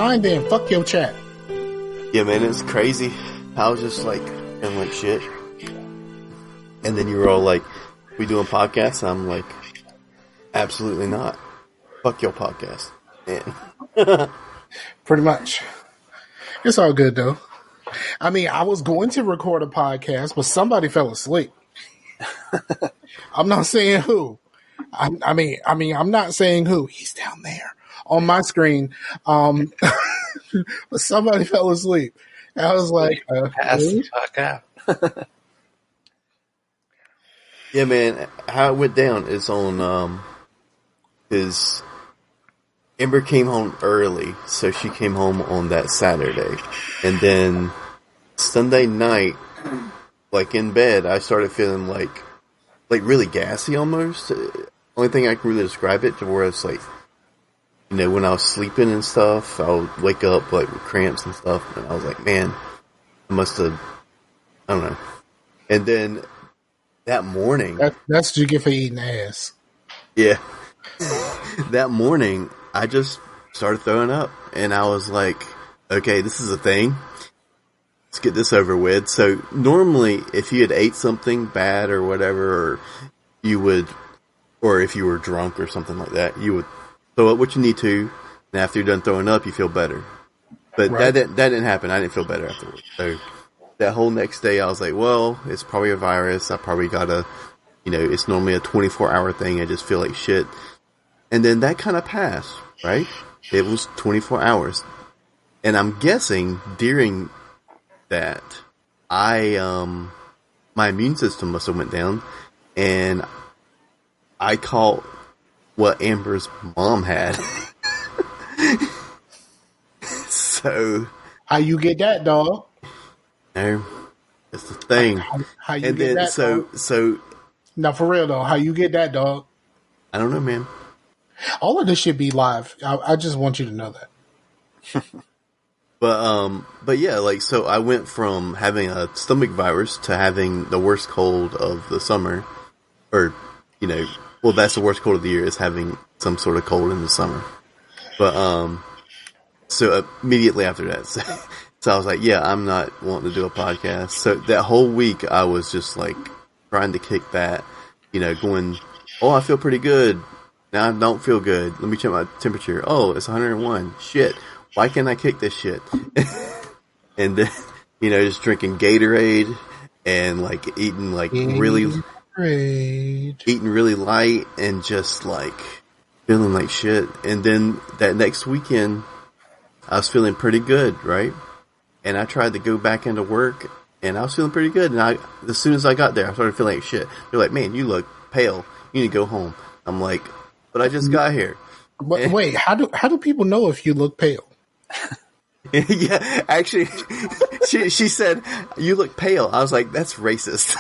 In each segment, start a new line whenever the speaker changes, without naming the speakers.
fine then. Fuck your chat.
Yeah, man, it's crazy. I was just like, feeling like shit. And then you were all like, we doing podcasts? And I'm like, absolutely not. Fuck your podcast. Man.
Pretty much. It's all good though. I mean, I was going to record a podcast, but somebody fell asleep. I'm not saying who. I mean, I'm not saying who. He's down there on my screen. But somebody fell asleep. And I was like,
pass the fuck out.
Yeah, man, how it went down is on, his Amber came home early, so she came home on that Saturday. And then Sunday night, like in bed, I started feeling like really gassy almost. Only thing I can really describe it to where it's like, you know, when I was sleeping and stuff, I would wake up like with cramps and stuff, and I was like, man, I must have, I don't know. And then that morning,
that's what you get for eating ass.
Yeah. That morning, I just started throwing up, and I was like, okay, this is a thing. Let's get this over with. So normally, if you had ate something bad or whatever, or you would, or if you were drunk or something like that, you would throw up what you need to, and after you're done throwing up, you feel better. But
Right.
that didn't happen. I didn't feel better afterwards. So that whole next day, I was like, well, it's probably a virus. I probably gotta, you know, it's normally a 24-hour thing. I just feel like shit. And then that kind of passed, right? It was 24 hours. And I'm guessing during that, my immune system must have went down, and I caught what Amber's mom had. So.
How you get that, dog?
No, it's the thing.
How you
And
get
then,
that, dog?
so.
No, for real though. How you get that, dog?
I don't know, man.
All of this should be live. I just want you to know that.
But yeah, like, so I went from having a stomach virus to having the worst cold of the summer, or, you know, well, that's the worst cold of the year, is having some sort of cold in the summer. But, so immediately after that, so I was like, yeah, I'm not wanting to do a podcast. So that whole week I was just like trying to kick that, you know, going, oh, I feel pretty good. Now I don't feel good. Let me check my temperature. Oh, it's 101. Shit. Why can't I kick this shit? And then, you know, just drinking Gatorade and like eating like really light and just like feeling like shit. And then that next weekend, I was feeling pretty good, right? And I tried to go back into work, and I was feeling pretty good. And as soon as I got there, I started feeling like shit. They're like, man, you look pale. You need to go home. I'm like, but I just got here.
But wait, how do people know if you look pale?
Yeah, actually, she said, you look pale. I was like, that's racist.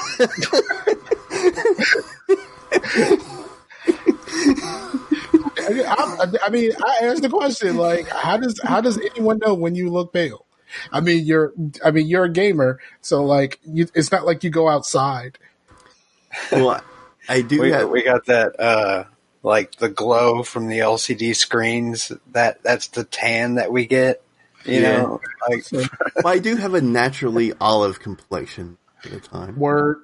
I mean, I asked the question, like, how does anyone know when you look pale? I mean, you're a gamer, so like, it's not like you go outside.
Well, I do.
We got that, like the glow from the LCD screens. That's the tan that we get. You know, like,
well, I do have a naturally olive complexion at the time.
Word.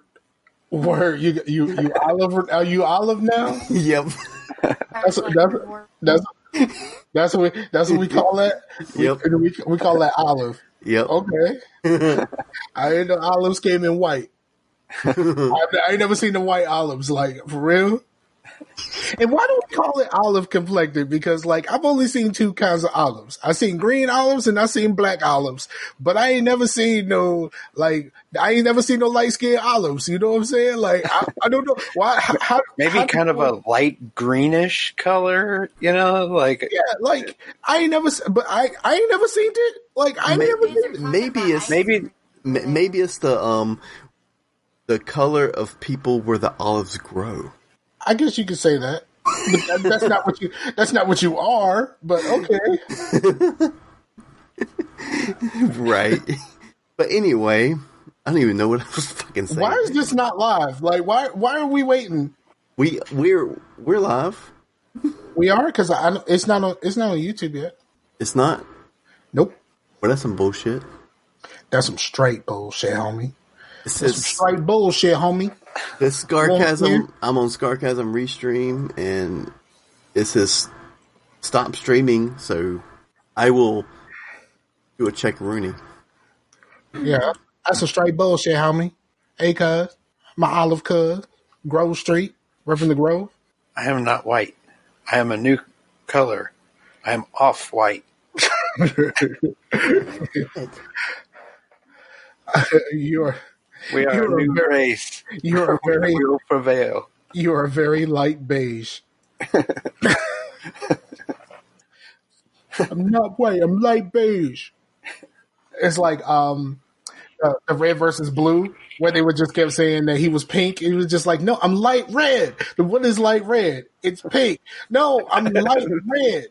You olive? Are you olive now?
Yep.
That's what we call that.
Yep.
We call that olive.
Yep.
Okay. I didn't know olives came in white. I ain't never seen the white olives, like, for real. And why do we call it olive complected? Because, like, I've only seen two kinds of olives. I've seen green olives and I've seen black olives. But I ain't never seen no light skinned olives. You know what I'm saying? Like, I don't know why.
Maybe kind of a light greenish color, you know? Like,
yeah, like, I ain't never seen it. Like,
maybe it's the color of people where the olives grow.
I guess you could say that. But that's not what you are, but okay.
Right. But anyway, I don't even know what I was fucking saying.
Why is this not live? Like, why are we waiting?
We're live.
We are, because it's not on YouTube yet.
It's not.
Nope.
Well, that's some bullshit.
That's some straight bullshit, homie.
It
That's some
says
straight bullshit, homie.
this Scarcasm. I'm on Scarcasm Restream, and it says stop streaming. So I will do a check Rooney.
Yeah, that's some straight bullshit, homie. Hey, cuz. My olive cuz. Grove Street. Repping the Grove.
I am not white. I am a new color. I am off-white.
You're
We are
You're
a
a
new
very-
race.
you're a very
We will prevail.
you are very light beige. I'm not white. I'm light beige. It's like the red versus blue, where they would just kept saying that he was pink. He was just like, no, I'm light red. What is light red? It's pink. No, I'm light red.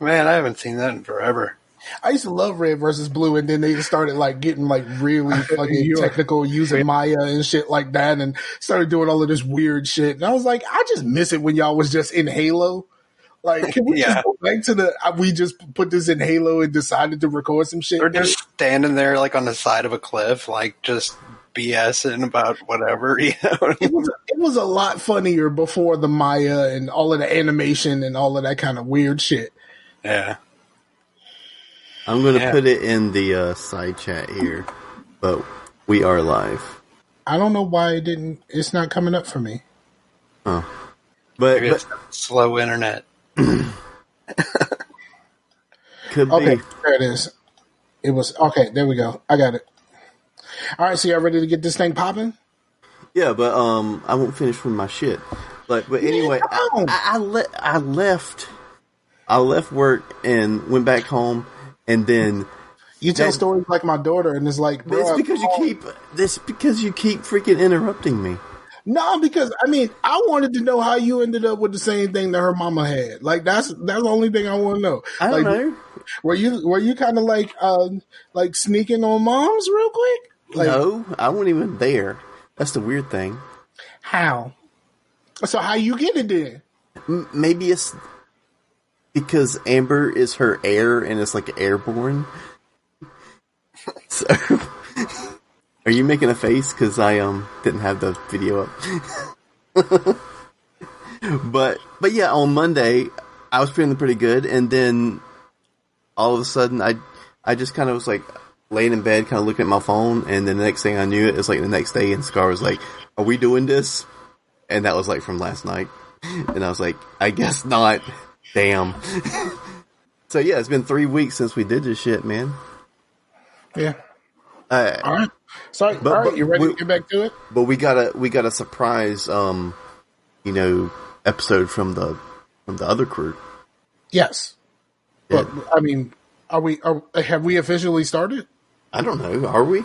Man, I haven't seen that in forever.
I used to love red versus blue, and then they started like getting like really fucking technical using Maya and shit like that, and started doing all of this weird shit. And I was like, I just miss it when y'all was just in Halo. Like, can we
Yeah.
just go back to we just put this in Halo and decided to record some shit?
They're just standing there like on the side of a cliff, like just BSing about whatever, you know.
It was a lot funnier before the Maya and all of the animation and all of that kind of weird shit.
Yeah.
I'm going to put it in the side chat here, but we are live.
I don't know why it's not coming up for me.
But
Maybe it's slow internet.
could
Okay,
be.
there it is. It was okay. There we go. I got it. All right, so y'all ready to get this thing popping?
Yeah, but I won't finish with my shit. But anyway,
come on.
I left work and went back home, and then
You tell stories like my daughter, and it's like, bro,
it's because you keep freaking interrupting me.
no, because I mean, I wanted to know how you ended up with the same thing that her mama had. Like that's the only thing I want to know.
I don't
Like,
know.
Were you kind of like sneaking on moms real quick? Like,
No, I wasn't even there. That's the weird thing.
how? So how you get it then?
Maybe it's because Amber is her heir and it's like airborne. So, are you making a face? Because I didn't have the video up. but yeah, on Monday I was feeling pretty good, and then all of a sudden I just kind of was like laying in bed, kind of looking at my phone, and then the next thing I knew, it's like the next day, and Scar was like, "Are we doing this?" And that was like from last night, and I was like, "I guess not." Damn. So yeah, it's been 3 weeks since we did this shit, man.
Yeah. All right. Sorry.
But-
all right.
but
You ready
we-
to get back to it?
But we got a surprise, episode from the other crew.
Yes. But I mean, have we officially started?
I don't know. Are we,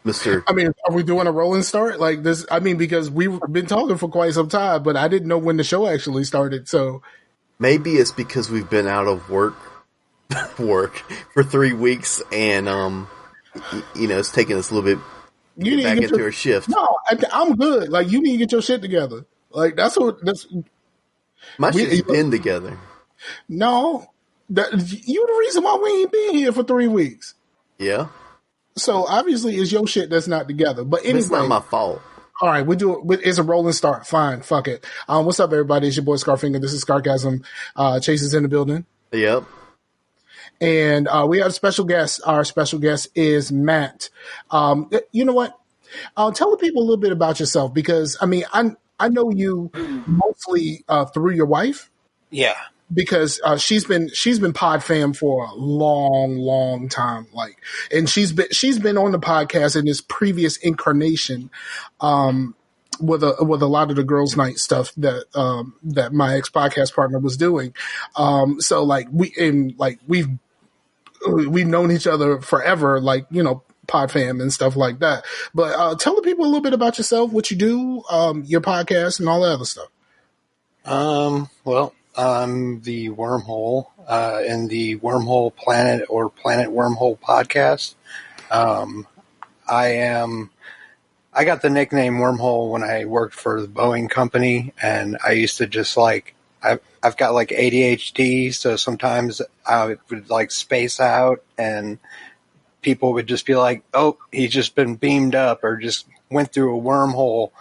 Mister?
I mean, are we doing a rolling start like this? I mean, because we've been talking for quite some time, but I didn't know when the show actually started. So
Maybe it's because we've been out of work for 3 weeks, and it's taking us a little bit to
you
get
need
back
to get
into
your,
our shift.
No, I'm good. Like you need to get your shit together. Like that's
My shit's been together.
no. You the reason why we ain't been here for 3 weeks.
Yeah,
So obviously it's your shit that's not together. But anyway,
it's not my fault.
all right, we do it. It's a rolling start. Fine, fuck it. What's up, everybody? It's your boy Scarfinger. This is Scarcasm. Chase is in the building,
Yep.
and we have a special guest. Our special guest is Matt. You know what? Tell the people a little bit about yourself, because I mean, I know you mostly through your wife,
Yeah.
because she's been pod fam for a long time, like, and she's been on the podcast in this previous incarnation with a lot of the girls night stuff that my ex podcast partner was doing. So like we've known each other forever, like, pod fam and stuff like that. But tell the people a little bit about yourself, what you do, your podcast, and all that other stuff.
Well, I'm the Wormhole in the Wormhole Planet or Planet Wormhole podcast. I got the nickname Wormhole when I worked for the Boeing company, and I used to just I I've got like ADHD, so sometimes I would like space out, and people would just be like, "Oh, he's just been beamed up, or just went through a wormhole,"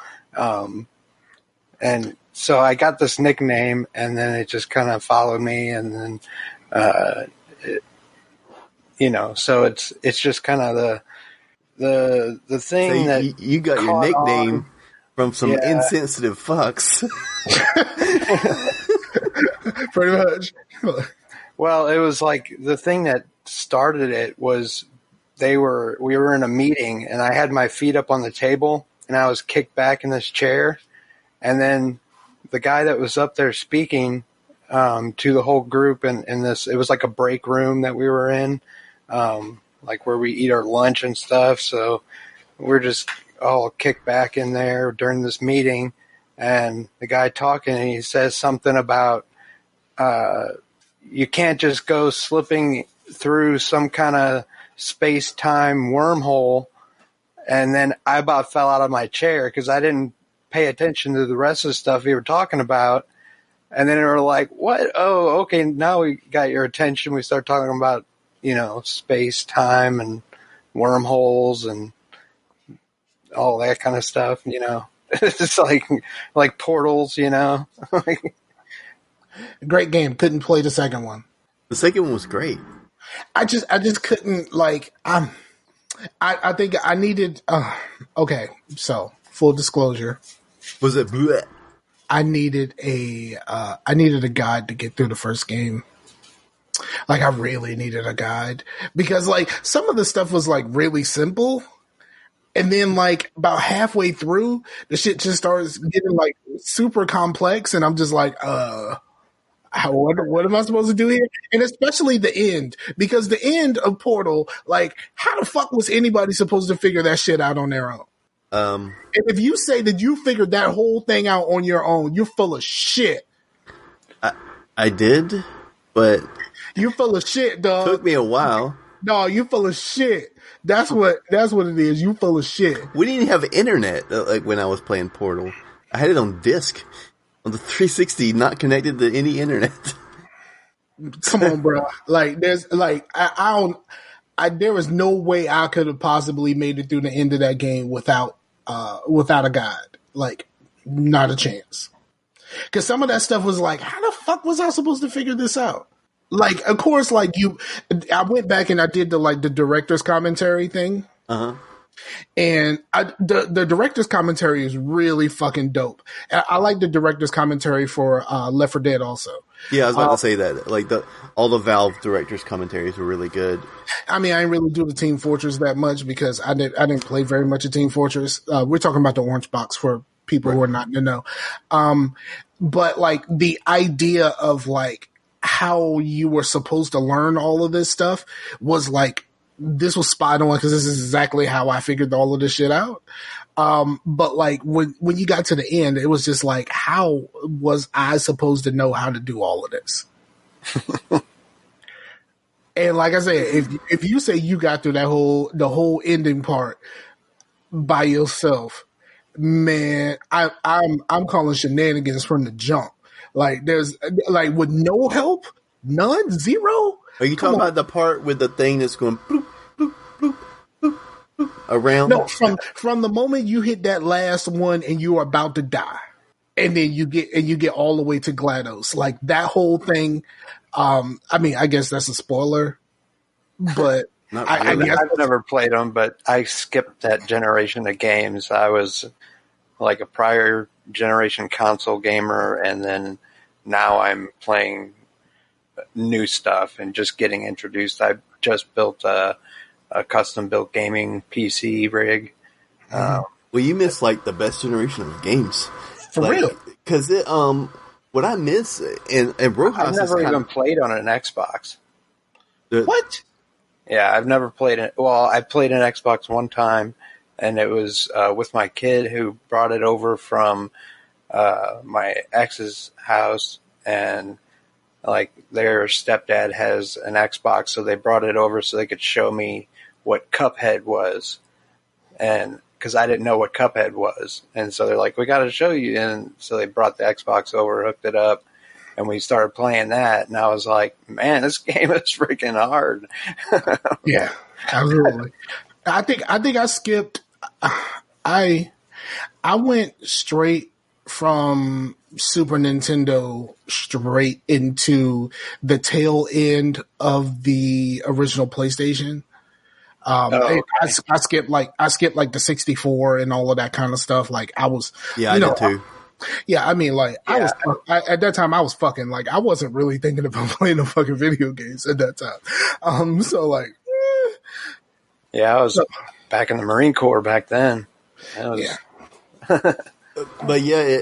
and so I got this nickname, and then it just kind of followed me, and then so it's just kind of the thing
So
that
you got your
caught
nickname
on.
from some
Yeah.
insensitive fucks.
Pretty much.
Well, it was like the thing that started it was we were in a meeting, and I had my feet up on the table, and I was kicked back in this chair, and then the guy that was up there speaking to the whole group, and it was like a break room that we were in, like where we eat our lunch and stuff. So we're just all kicked back in there during this meeting, and the guy talking, and he says something about you can't just go slipping through some kind of space-time wormhole. And then I about fell out of my chair because I didn't pay attention to the rest of the stuff we were talking about. And then they were like, what? Oh, okay, now we got your attention. We start talking about, space-time and wormholes and all that kind of stuff, It's like portals,
Great game. Couldn't play the second one.
The second one was great.
I just couldn't I think I needed. Okay, so full disclosure,
Was it bleh?
I needed a guide to get through the first game. Like I really needed a guide because like some of the stuff was like really simple. And then like about halfway through, the shit just starts getting like super complex. And I'm just like, what am I supposed to do here? And especially the end, because the end of Portal, like how the fuck was anybody supposed to figure that shit out on their own? And if you say that you figured that whole thing out on your own, you're full of shit.
I did, but
you're full of shit, dog.
Took me a while.
No, you full of shit. That's what it is. You full of shit.
We didn't have internet like when I was playing Portal. I had it on disc on the 360, not connected to any internet.
Come on, bro. Like there's like there was no way I could have possibly made it through the end of that game without a guide. Like not a chance. Because some of that stuff was like, how the fuck was I supposed to figure this out? Like, of course, like I went back and I did the director's commentary thing.
Uh-huh.
And the director's commentary is really fucking dope. I like the director's commentary for Left 4 Dead also.
Yeah, I was about to say that. Like all the Valve director's commentaries were really good.
I mean, I didn't really do the Team Fortress that much because I didn't play very much of Team Fortress. We're talking about the orange box for people who are not in the know. But like the idea of like how you were supposed to learn all of this stuff was like, this was spot on because this is exactly how I figured all of this shit out. But like when you got to the end, it was just like, how was I supposed to know how to do all of this? And like I said, if you say you got through the whole ending part by yourself, man, I'm calling shenanigans from the jump. Like there's like with no help, none, zero.
Are you talking about the part with the thing that's going bloop, bloop, bloop, bloop, bloop, around?
No, from the moment you hit that last one and you are about to die, and then you get all the way to GLaDOS, like that whole thing. I mean, I guess that's a spoiler, but
I guess I've never played them, but I skipped that generation of games. I was like a prior generation console gamer, and then now I'm playing new stuff and just getting introduced. I just built a custom built gaming PC rig.
Well, you missed like the best generation of games
for real.
Because what I miss and Rojas,
I've never even played on an Xbox.
What?
Yeah, I've never played it. Well, I played an Xbox one time, and it was with my kid who brought it over from my ex's house, and like their stepdad has an Xbox, so they brought it over so they could show me what Cuphead was, and because I didn't know what Cuphead was, and so they're like, "We got to show you," and so they brought the Xbox over, hooked it up, and we started playing that, and I was like, man, this game is freaking hard.
Yeah, absolutely. I think I skipped. I went straight from Super Nintendo straight into the tail end of the original PlayStation.
Okay.
I skipped like the 64 and all of that kind of stuff. Like I was,
Yeah, I did too.
Yeah, I mean, like
Yeah.
at that time I was fucking like I wasn't really thinking about playing the fucking video games at that time. So like,
Yeah, I was back in the Marine Corps back then. That was,
yeah.
But yeah,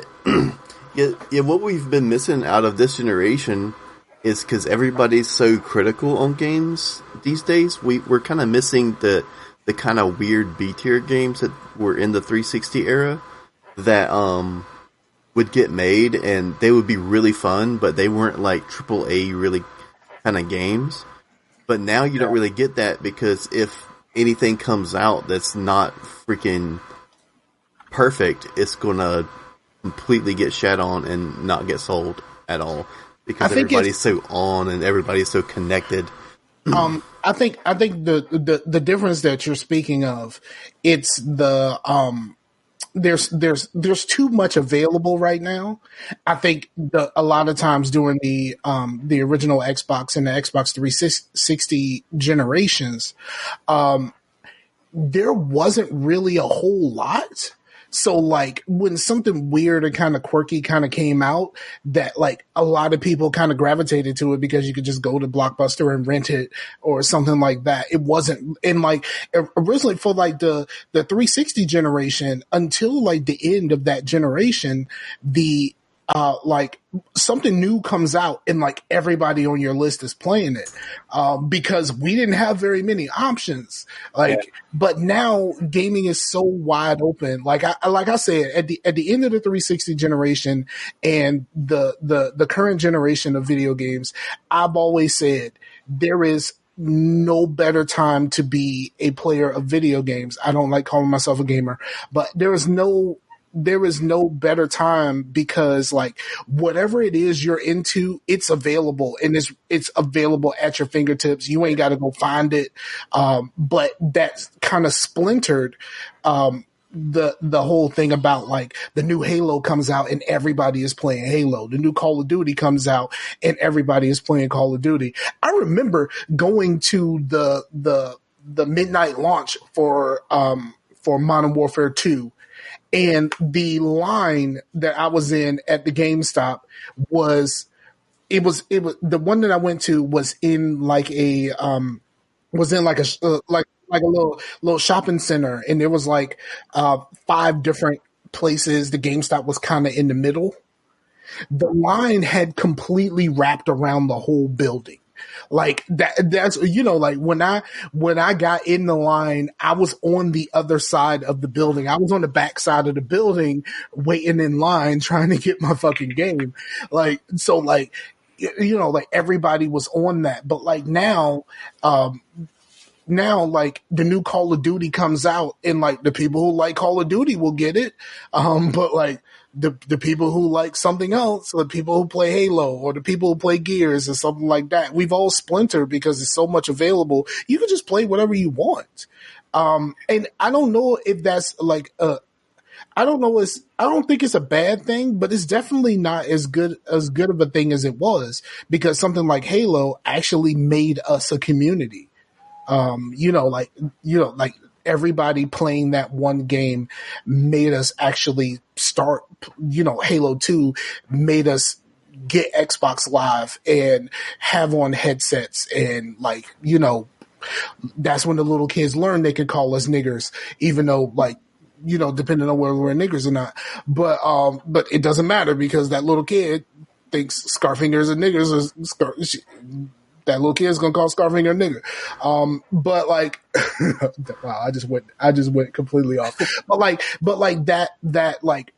what we've been missing out of this generation is because everybody's so critical on games these days. We're kind of missing the kind of weird B tier games that were in the 360 era that would get made and they would be really fun, but they weren't like AAA really kind of games. But now you don't really get that because if anything comes out that's not freaking perfect, it's gonna completely get shat on and not get sold at all because everybody's so on and everybody's so connected.
I think the difference that you're speaking of, it's the there's too much available right now. I think a lot of times during the original Xbox and the Xbox 360 generations, there wasn't really a whole lot. So like when something weird and kind of quirky kind of came out, that like a lot of people kind of gravitated to it because you could just go to Blockbuster and rent it or something like that. It wasn't in like originally for like the 360 generation until like the end of that generation, the like something new comes out and like everybody on your list is playing it, because we didn't have very many options. But now gaming is so wide open. Like I said, at the end of the 360 generation and the current generation of video games, I've always said there is no better time to be a player of video games. I don't like calling myself a gamer, but there is no better time because like whatever it is you're into, it's available and it's available at your fingertips. You ain't got to go find it. But that's kind of splintered, the whole thing about like the new Halo comes out and everybody is playing Halo. The new Call of Duty comes out and everybody is playing Call of Duty. I remember going to the midnight launch for Modern Warfare 2. And the line that I was in at the GameStop was the one that I went to was in like a little shopping center, and there was like 5 different places. The GameStop was kind of in the middle. The line had completely wrapped around the whole building. Like that's, you know, like when I got in the line, I was on the other side of the building. I was on the back side of the building waiting in line trying to get my fucking game. Like, so like, you know, like everybody was on that. But like now like the new Call of Duty comes out and like the people who like Call of Duty will get it. But like the people who like something else, or the people who play Halo or the people who play Gears or something like that, we've all splintered because there's so much available. You can just play whatever you want. And I don't know if that's like, I don't think it's a bad thing, but it's definitely not as good of a thing as it was, because something like Halo actually made us a community. Like everybody playing that one game made us actually start, Halo 2 made us get Xbox Live and have on headsets, and like, that's when the little kids learned they could call us niggers, even though like, depending on whether we're niggers or not. But it doesn't matter because that little kid thinks Scarfingers and niggers that little kid's gonna call Scarfinger a nigger. But like, wow, I just went completely off. But like that like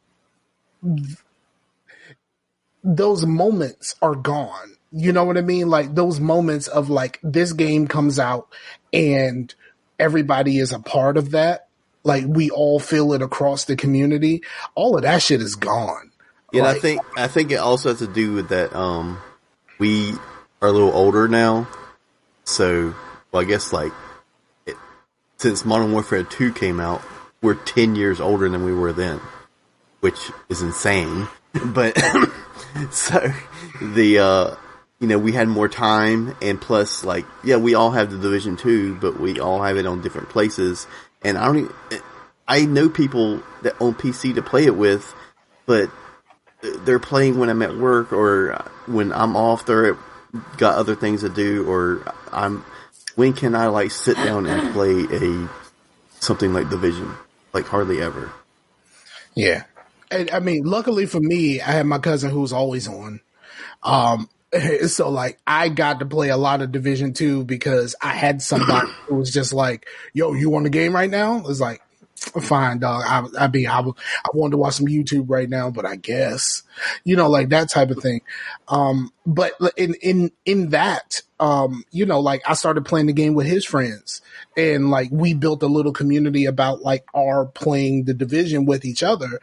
those moments are gone. You know what I mean? Like those moments of like this game comes out and everybody is a part of that. Like we all feel it across the community. All of that shit is gone.
Yeah,
Like,
I think it also has to do with that. We are a little older now, so well, I guess like since Modern Warfare 2 came out, we're 10 years older than we were then, which is insane. But so the we had more time, and plus, like, yeah, we all have the Division 2, but we all have it on different places. And I know people that own PC to play it with, but they're playing when I'm at work or when I'm off. They're got other things to do, or when can I like sit down and play something like Division? Like hardly ever.
yeah. And, I mean, luckily for me, I had my cousin who's always on. So like I got to play a lot of Division 2 because I had somebody who was just like, yo, you want the game right now? It's like, fine, dog. I wanted to watch some YouTube right now, but I guess, like that type of thing. But in that, like I started playing the game with his friends, and like we built a little community about like our playing the Division with each other.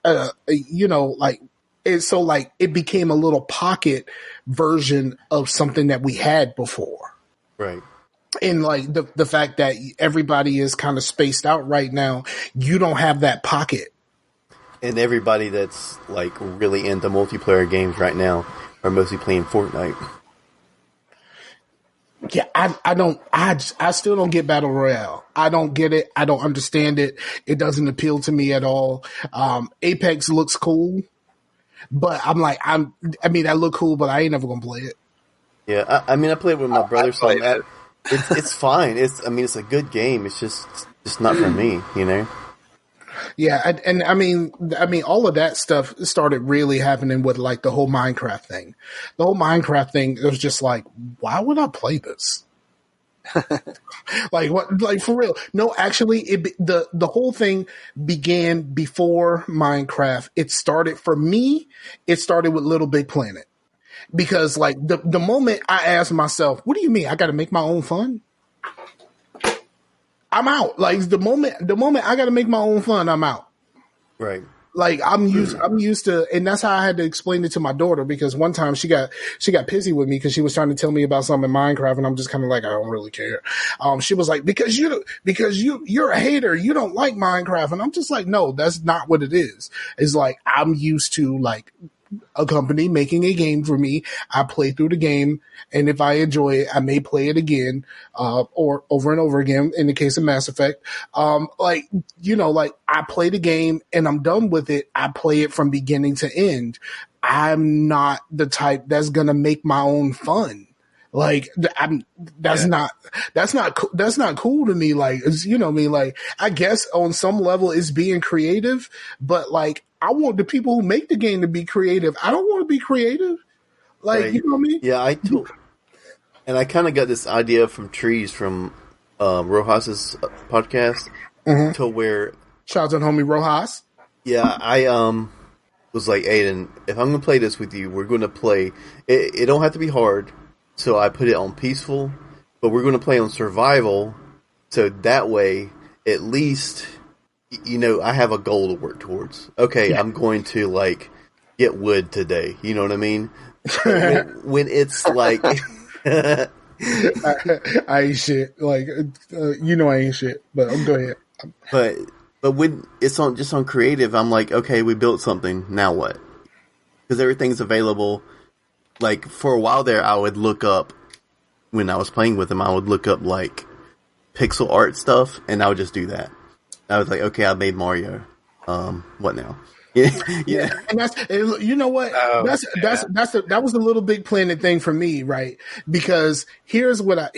Like, and so like it became a little pocket version of something that we had before.
Right.
And like the fact that everybody is kind of spaced out right now, you don't have that pocket.
And everybody that's like really into multiplayer games right now are mostly playing Fortnite.
Yeah, I still don't get Battle Royale. I don't get it. I don't understand it. It doesn't appeal to me at all. Apex looks cool, but I'm like, I mean, that look cool, but I ain't never gonna play it.
Yeah, I mean, I played with my brother, so it's fine. It's a good game. It's just not for me,
Yeah, and I mean, all of that stuff started really happening with like the whole Minecraft thing. The whole Minecraft thing, it was just like, why would I play this? Like what? Like for real? No, actually, the whole thing began before Minecraft. It started for me. It started with Little Big Planet, because like the moment I asked myself, what do you mean I got to make my own fun? I'm out. Like the moment I got to make my own fun, I'm out.
Right.
Like I'm used to, and that's how I had to explain it to my daughter, because one time she got pissy with me because she was trying to tell me about something in Minecraft, and I'm just kind of like, I don't really care. She was like, because you're a hater, you don't like Minecraft, and I'm just like, no, that's not what it is. It's like I'm used to like a company making a game for me. I play through the game, and if I enjoy it, I may play it again, or over and over again in the case of Mass Effect. Like I play the game and I'm done with it. I play it from beginning to end. I'm not the type that's gonna make my own fun. Like that's not cool to me. Like, me, like, I guess on some level it's being creative, but like, I want the people who make the game to be creative. I don't want to be creative. Like,
right.
You know what I mean?
Yeah, and I kind of got this idea from Trees from Rojas's podcast, to where
shout out to the homie Rojas.
Yeah, I was like, Aiden, if I'm gonna play this with you, we're gonna play. It don't have to be hard, so I put it on peaceful, but we're gonna play on survival, so that way at least I have a goal to work towards. Okay, yeah. I'm going to like get wood today. You know what I mean? when it's like.
I ain't shit. Like, I ain't shit. But go ahead.
But when it's on creative, I'm like, okay, we built something. Now what? Because everything's available. Like for a while there, I would look up when I was playing with them. I would look up like pixel art stuff, and I would just do that. I was like, okay, I made Mario. What now? Yeah.
And that's, you know what? That was the Little Big Planet thing for me, right? Because here's what I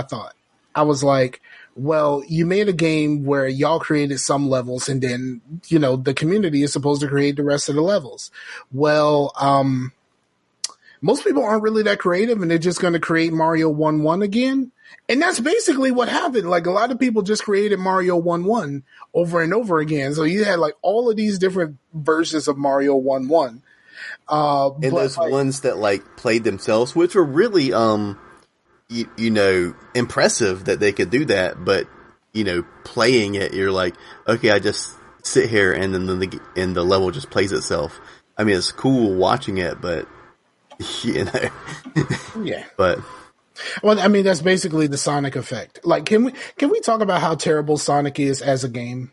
thought. I was like, well, you made a game where y'all created some levels, and then, the community is supposed to create the rest of the levels. Well, most people aren't really that creative, and they're just going to create Mario 1-1 again. And that's basically what happened. Like, a lot of people just created Mario 1-1 over and over again. So you had like all of these different versions of Mario 1-1.
And those ones that like played themselves, which were really, impressive that they could do that. But, playing it, you're like, okay, I just sit here and then the level just plays itself. I mean, it's cool watching it, but you know,
Yeah.
but.
Well, I mean, that's basically the Sonic effect. Like, can we talk about how terrible Sonic is as a game?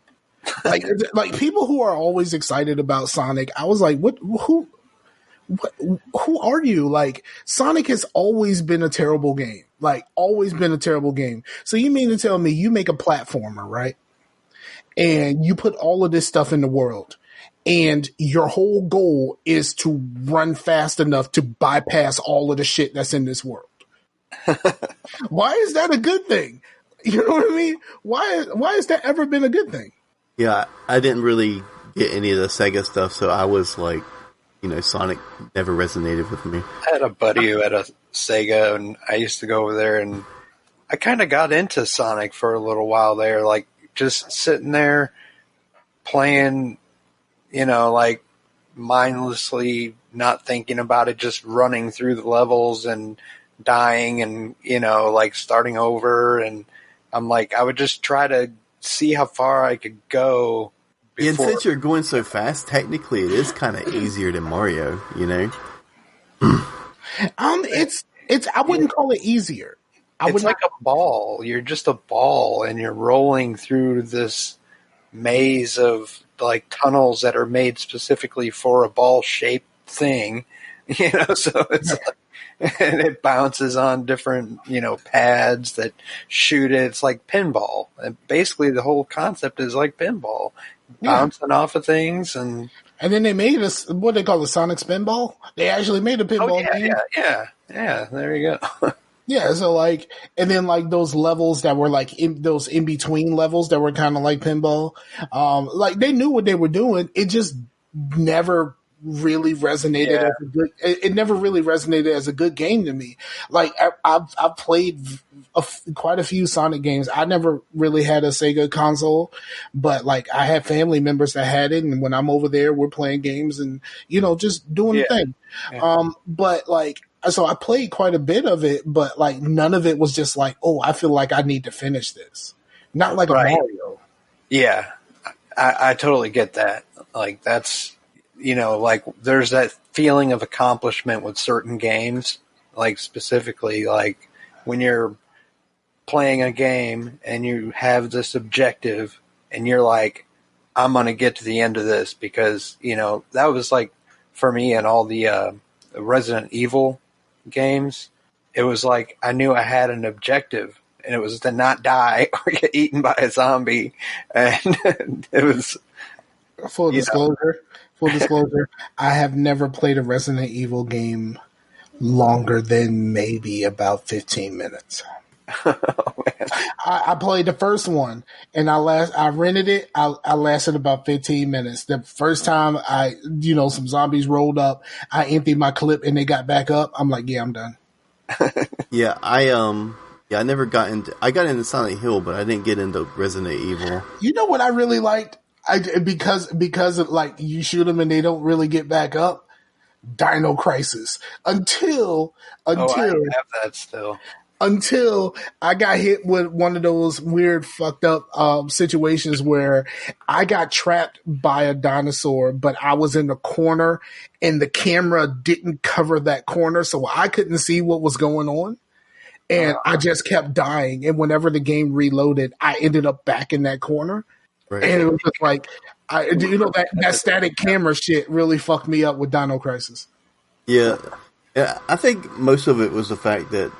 Like people who are always excited about Sonic, I was like, who are you? Like, Sonic has always been a terrible game. Like, always been a terrible game. So you mean to tell me you make a platformer, right? And you put all of this stuff in the world, and your whole goal is to run fast enough to bypass all of the shit that's in this world. Why is that a good thing? You know what I mean? Why has that ever been a good thing?
Yeah, I didn't really get any of the Sega stuff, so I was like, you know, Sonic never resonated with me.
I had a buddy who had a Sega, and I used to go over there, and I kind of got into Sonic for a little while there, like just sitting there playing, you know, like mindlessly, not thinking about it, just running through the levels and dying and, you know, like starting over. And I'm like, I would just try to see how far I could go before.
And since you're going so fast, technically it is kind of easier than Mario, you know?
It's I wouldn't call it easier.
It's like a ball. You're just a ball, and you're rolling through this maze of like tunnels that are made specifically for a ball-shaped thing, you know. So it's like, and it bounces on different, you know, pads that shoot it. It's like pinball, and basically the whole concept is like pinball, bouncing off of things. And
then they made us what they call the Sonic Spinball. They actually made a pinball game.
Yeah. There you go.
Yeah, so like, and then like those levels that were like those in between levels that were kind of like pinball, like they knew what they were doing. It just never really resonated as a good. It never really resonated as a good game to me. Like I've played quite a few Sonic games. I never really had a Sega console, but like I had family members that had it, and when I'm over there, we're playing games and, you know, just doing the thing. Yeah. But like. So I played quite a bit of it, but like none of it was just like, oh, I feel like I need to finish this. Not like a Mario.
Yeah, I totally get that. Like that's, you know, like there's that feeling of accomplishment with certain games, like specifically like when you're playing a game and you have this objective and you're like, I'm going to get to the end of this because, you know, that was like for me and all the Resident Evil games, it was like I knew I had an objective, and it was to not die or get eaten by a zombie. And it was
full disclosure. I have never played a Resident Evil game longer than maybe about 15 minutes. I played the first one, and I rented it. I lasted about 15 minutes. The first time some zombies rolled up, I emptied my clip and they got back up. I'm like, yeah, I'm done.
I never got into. I got into Silent Hill, but I didn't get into Resident Evil.
You know what I really liked? Because of like you shoot them and they don't really get back up. Dino Crisis until
I have that still.
Until I got hit with one of those weird fucked up situations where I got trapped by a dinosaur, but I was in the corner and the camera didn't cover that corner, so I couldn't see what was going on. And I just kept dying. And whenever the game reloaded, I ended up back in that corner. Right. And it was just like, that static camera shit really fucked me up with Dino Crisis.
Yeah. I think most of it was the fact that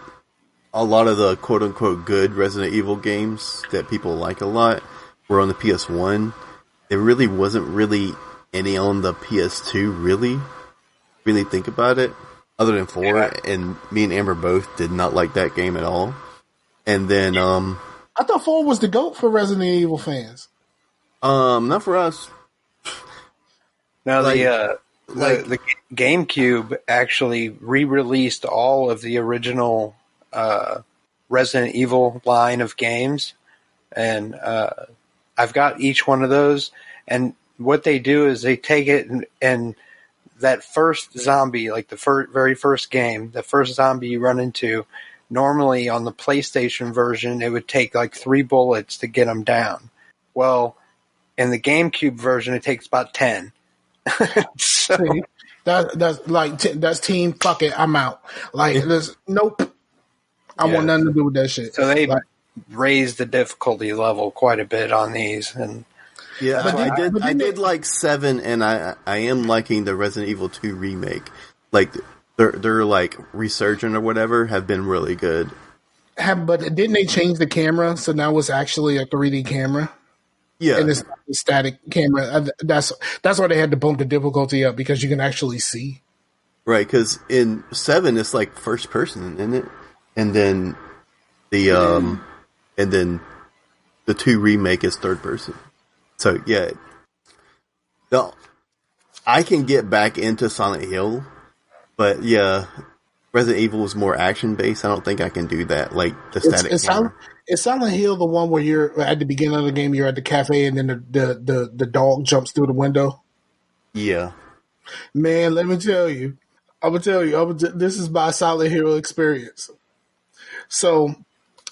a lot of the quote-unquote good Resident Evil games that people like a lot were on the PS1. There really wasn't really any on the PS2, really think about it, other than 4. Yeah. And me and Amber both did not like that game at all. And then
I thought 4 was the GOAT for Resident Evil fans.
Not for us.
No, the GameCube actually re-released all of the original Resident Evil line of games, and I've got each one of those. And what they do is they take it and that first zombie, like the very first game, the first zombie you run into, normally on the PlayStation version, it would take like 3 bullets to get them down. Well, In the GameCube version, it takes about 10. So,
See, that's team. Fuck it, I'm out. Like, nope. I want nothing to do with that shit.
So they
like,
raised the difficulty level quite a bit on these, and
Yeah,
But
I did like 7, and I am liking the Resident Evil 2 remake. Like their like resurgent or whatever have been really good.
but didn't they change the camera? So now it's actually a 3D camera.
Yeah,
And it's not a static camera. That's why they had to bump the difficulty up, because you can actually see.
right. Because in 7, it's like first person, isn't it? And then the 2 remake is third person. So yeah, I can get back into Silent Hill, but yeah, Resident Evil is more action based. I don't think I can do that. Like the static camera.
Is Silent Hill the one where you're at the beginning of the game, you're at the cafe, and then the dog jumps through the window?
Yeah.
Man, let me tell you. This is my Silent Hill experience. So,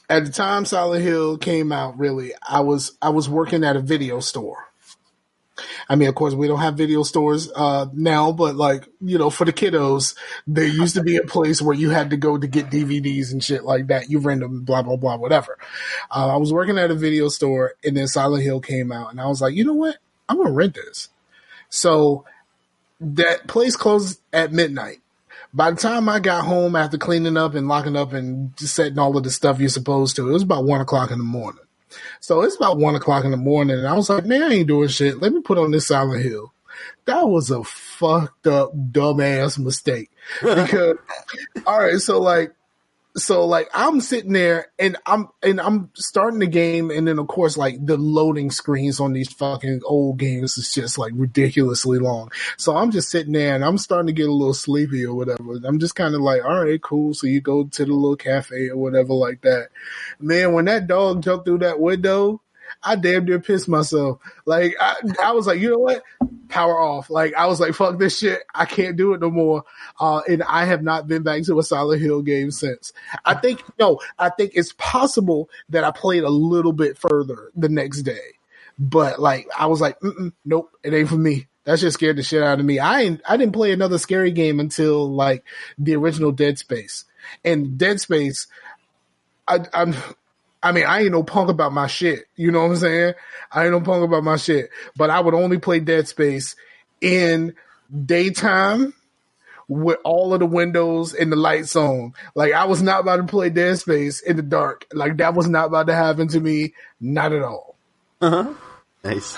at the time Silent Hill came out, really, I was working at a video store. I mean, of course, we don't have video stores now, but like, for the kiddos, there used to be a place where you had to go to get DVDs and shit like that. You rent them, blah, blah, blah, whatever. I was working at a video store, and then Silent Hill came out, and I was like, you know what? I'm going to rent this. So that place closed at midnight. By the time I got home after cleaning up and locking up and just setting all of the stuff you're supposed to, it was about 1 o'clock in the morning. So it's about 1 o'clock in the morning, and I was like, man, I ain't doing shit. Let me put on this Silent Hill. That was a fucked up, dumbass mistake. Because, all right, so I'm sitting there and I'm starting the game, and then of course like the loading screens on these fucking old games is just like ridiculously long. So I'm just sitting there and I'm starting to get a little sleepy or whatever. I'm just kind of like, all right, cool. So you go to the little cafe or whatever like that. Man, when that dog jumped through that window, I damn near pissed myself. Like I was like, you know what? Power off. Like I was like, fuck this shit. I can't do it no more. And I have not been back to a Silent Hill game since. I think it's possible that I played a little bit further the next day, but like I was like, nope, it ain't for me. That shit scared the shit out of me. I didn't play another scary game until like the original Dead Space. And Dead Space, I mean, I ain't no punk about my shit. You know what I'm saying? I ain't no punk about my shit. But I would only play Dead Space in daytime with all of the windows and the lights on. Like, I was not about to play Dead Space in the dark. Like, that was not about to happen to me. Not at all.
Uh-huh. Nice.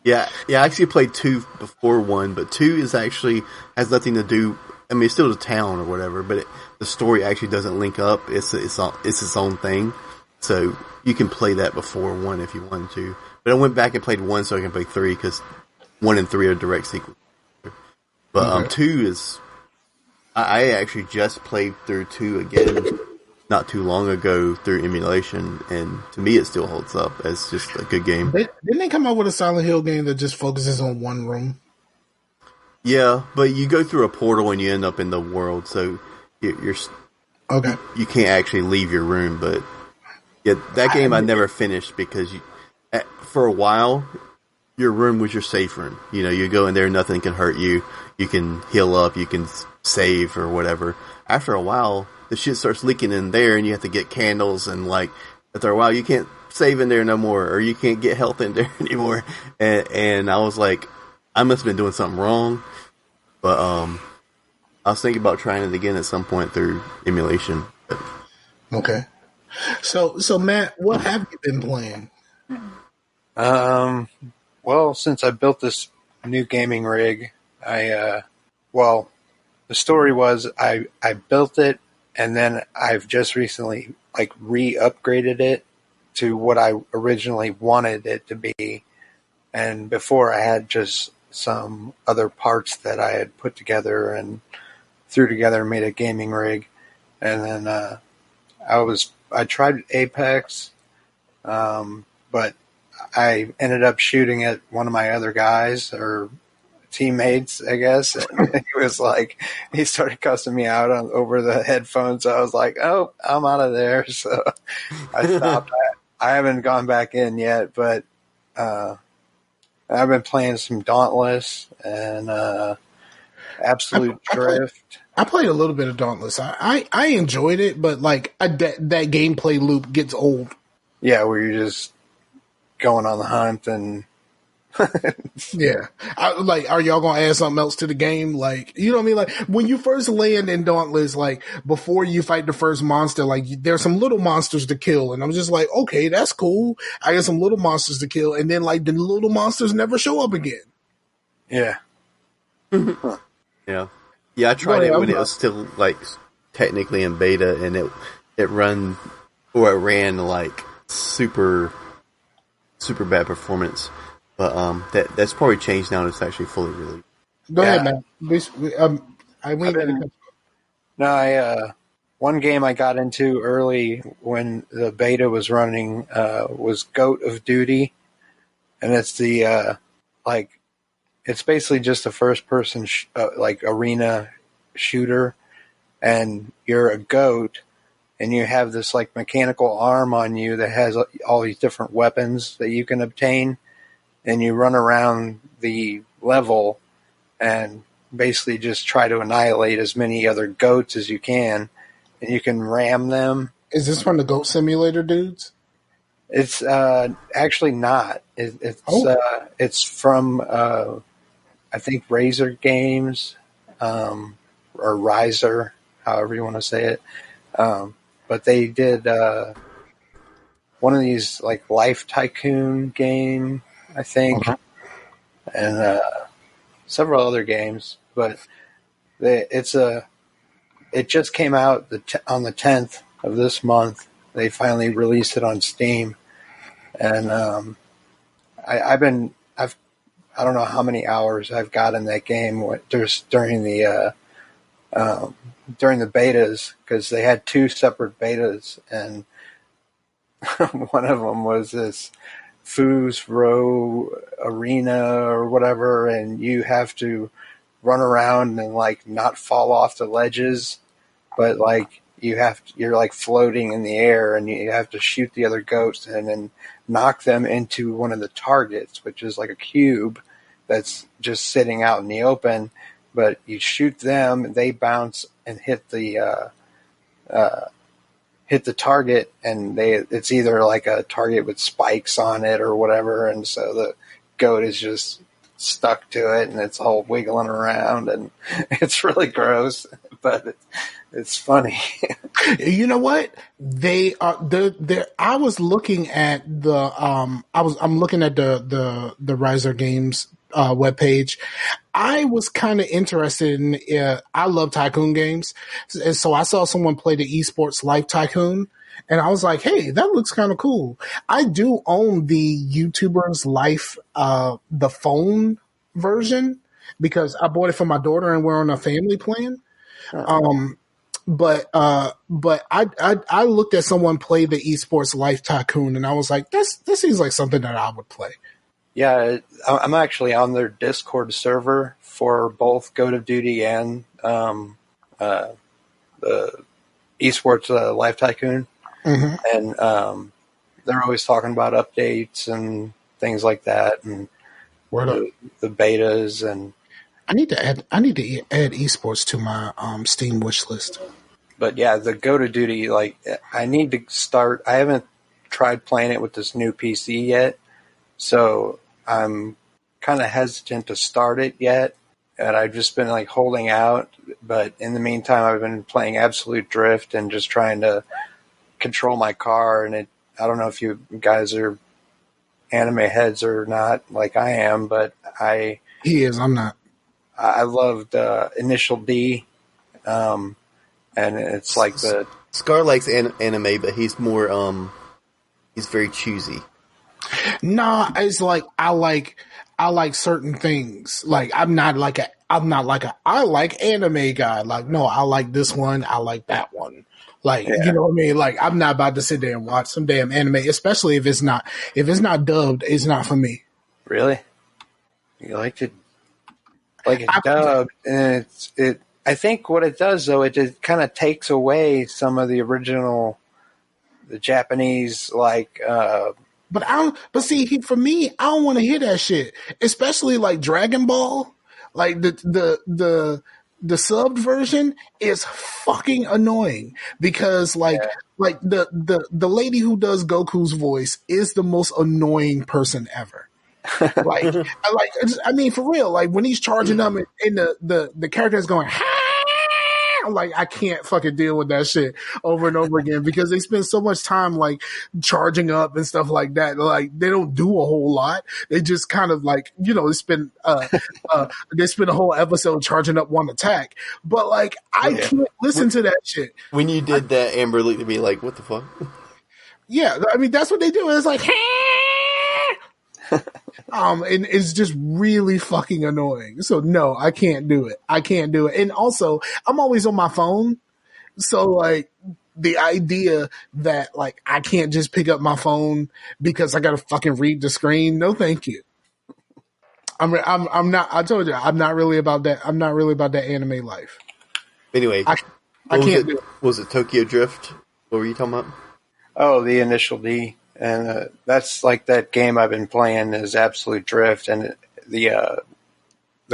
Yeah, I actually played 2 before 1, but 2 is actually has nothing to do. I mean, it's still the town or whatever, but the story actually doesn't link up. It's its own thing. So you can play that before 1 if you wanted to. But I went back and played 1 so I can play 3 because 1 and 3 are direct sequels. But 2 is... I actually just played through 2 again not too long ago through emulation, and to me it still holds up as just a good game.
Didn't they come out with a Silent Hill game that just focuses on one room?
Yeah, but you go through a portal and you end up in the world, so you're
okay.
You can't actually leave your room, but... Yeah, that game I never finished because for a while, your room was your safe room. You know, you go in there, nothing can hurt you. You can heal up, you can save or whatever. After a while, the shit starts leaking in there and you have to get candles and like, after a while, you can't save in there no more or you can't get health in there anymore. And I was like, I must have been doing something wrong. But I was thinking about trying it again at some point through emulation.
Okay. So Matt, what have you been playing?
Well, since I built this new gaming rig, the story was I built it and then I've just recently like re-upgraded it to what I originally wanted it to be. And before I had just some other parts that I had put together and threw together and made a gaming rig. And then, I tried Apex, but I ended up shooting at one of my other guys or teammates, I guess. And he started cussing me out over the headphones. So I was like, oh, I'm out of there. So I stopped. I haven't gone back in yet, but I've been playing some Dauntless and Absolute Drift.
I played a little bit of Dauntless. I enjoyed it, but like that gameplay loop gets old.
Yeah, where you're just going on the hunt and
Yeah. Are y'all gonna add something else to the game? Like, you know what I mean? Like, when you first land in Dauntless, like, before you fight the first monster, like, there's some little monsters to kill. And I'm just like, okay, that's cool. I got some little monsters to kill. And then, like, the little monsters never show up again.
yeah.
Yeah. Yeah, I tried it when it was still, like, technically in beta, and it ran like super bad performance. But that's probably changed now and it's actually fully released.
Go ahead, man.
One game I got into early when the beta was running was Goat of Duty, and it's the it's basically just a first person like arena shooter, and you're a goat, and you have this like mechanical arm on you that has all these different weapons that you can obtain. And you run around the level and basically just try to annihilate as many other goats as you can, and you can ram them.
Is this from the Goat Simulator dudes?
It's actually not. It's from I think Razor Games or Riser, however you want to say it. But they did one of these like Life Tycoon game, I think, and several other games. But it just came out on the 10th of this month. They finally released it on Steam, and I don't know how many hours I've got in that game during the betas, because they had two separate betas, and one of them was this Foos Row Arena or whatever, and you have to run around and like not fall off the ledges, but like you're like floating in the air, and you have to shoot the other goats and then knock them into one of the targets, which is like a cube that's just sitting out in the open. But you shoot them, they bounce and hit the target, and it's either like a target with spikes on it or whatever, and so the goat is just stuck to it, and it's all wiggling around, and it's really gross, but it's funny.
You know what? They are I was looking at I'm looking at the Riser Games webpage. I was kind of interested in, I love tycoon games. And so I saw someone play the esports Life Tycoon, and I was like, hey, that looks kind of cool. I do own the YouTuber's Life, the phone version, because I bought it for my daughter and we're on a family plan. But I looked at someone play the esports Life Tycoon, and I was like, that seems like something that I would play.
Yeah, I'm actually on their Discord server for both Goat of Duty and the esports Life Tycoon, and they're always talking about updates and things like that, and the betas. And
I need to add esports to my Steam wish list.
But yeah, the Goat of Duty, like, I need to start. I haven't tried playing it with this new PC yet, so I'm kind of hesitant to start it yet, and I've just been like holding out. But in the meantime, I've been playing Absolute Drift and just trying to control my car. And I don't know if you guys are anime heads or not, like I am, but
he is. I'm not.
I loved Initial D, and it's like the
Scar likes anime, but he's more he's very choosy.
Nah, it's like I like certain things. Like I like anime guy. Like, no, I like this one, I like that one. Like, yeah. You know what I mean? Like, I'm not about to sit there and watch some damn anime, especially if it's not dubbed. It's not for me.
Really? You like it? Like it's dubbed, and it. I think what it does, though, it just kind of takes away some of the original, the Japanese, like
But see, for me, I don't want to hear that shit. Especially like Dragon Ball, like the subbed version is fucking annoying because like the lady who does Goku's voice is the most annoying person ever. I mean, for real, like when he's charging up and the character is going, like I can't fucking deal with that shit over and over again because they spend so much time like charging up and stuff like that. Like they don't do a whole lot. They just kind of like, you know, they spend a whole episode charging up one attack. But like I can't listen to that shit.
When you did that, Amber looked at me like, what the fuck?
Yeah, I mean that's what they do. It's like and it's just really fucking annoying. So no, I can't do it. And also, I'm always on my phone. So like the idea that like I can't just pick up my phone because I got to fucking read the screen. No, thank you. I'm not. I told you, I'm not really about that. I'm not really about that anime life.
Anyway,
I can't do it.
Was it Tokyo Drift? What were you talking about?
Oh, the Initial D. And that's like that game I've been playing is Absolute Drift, and the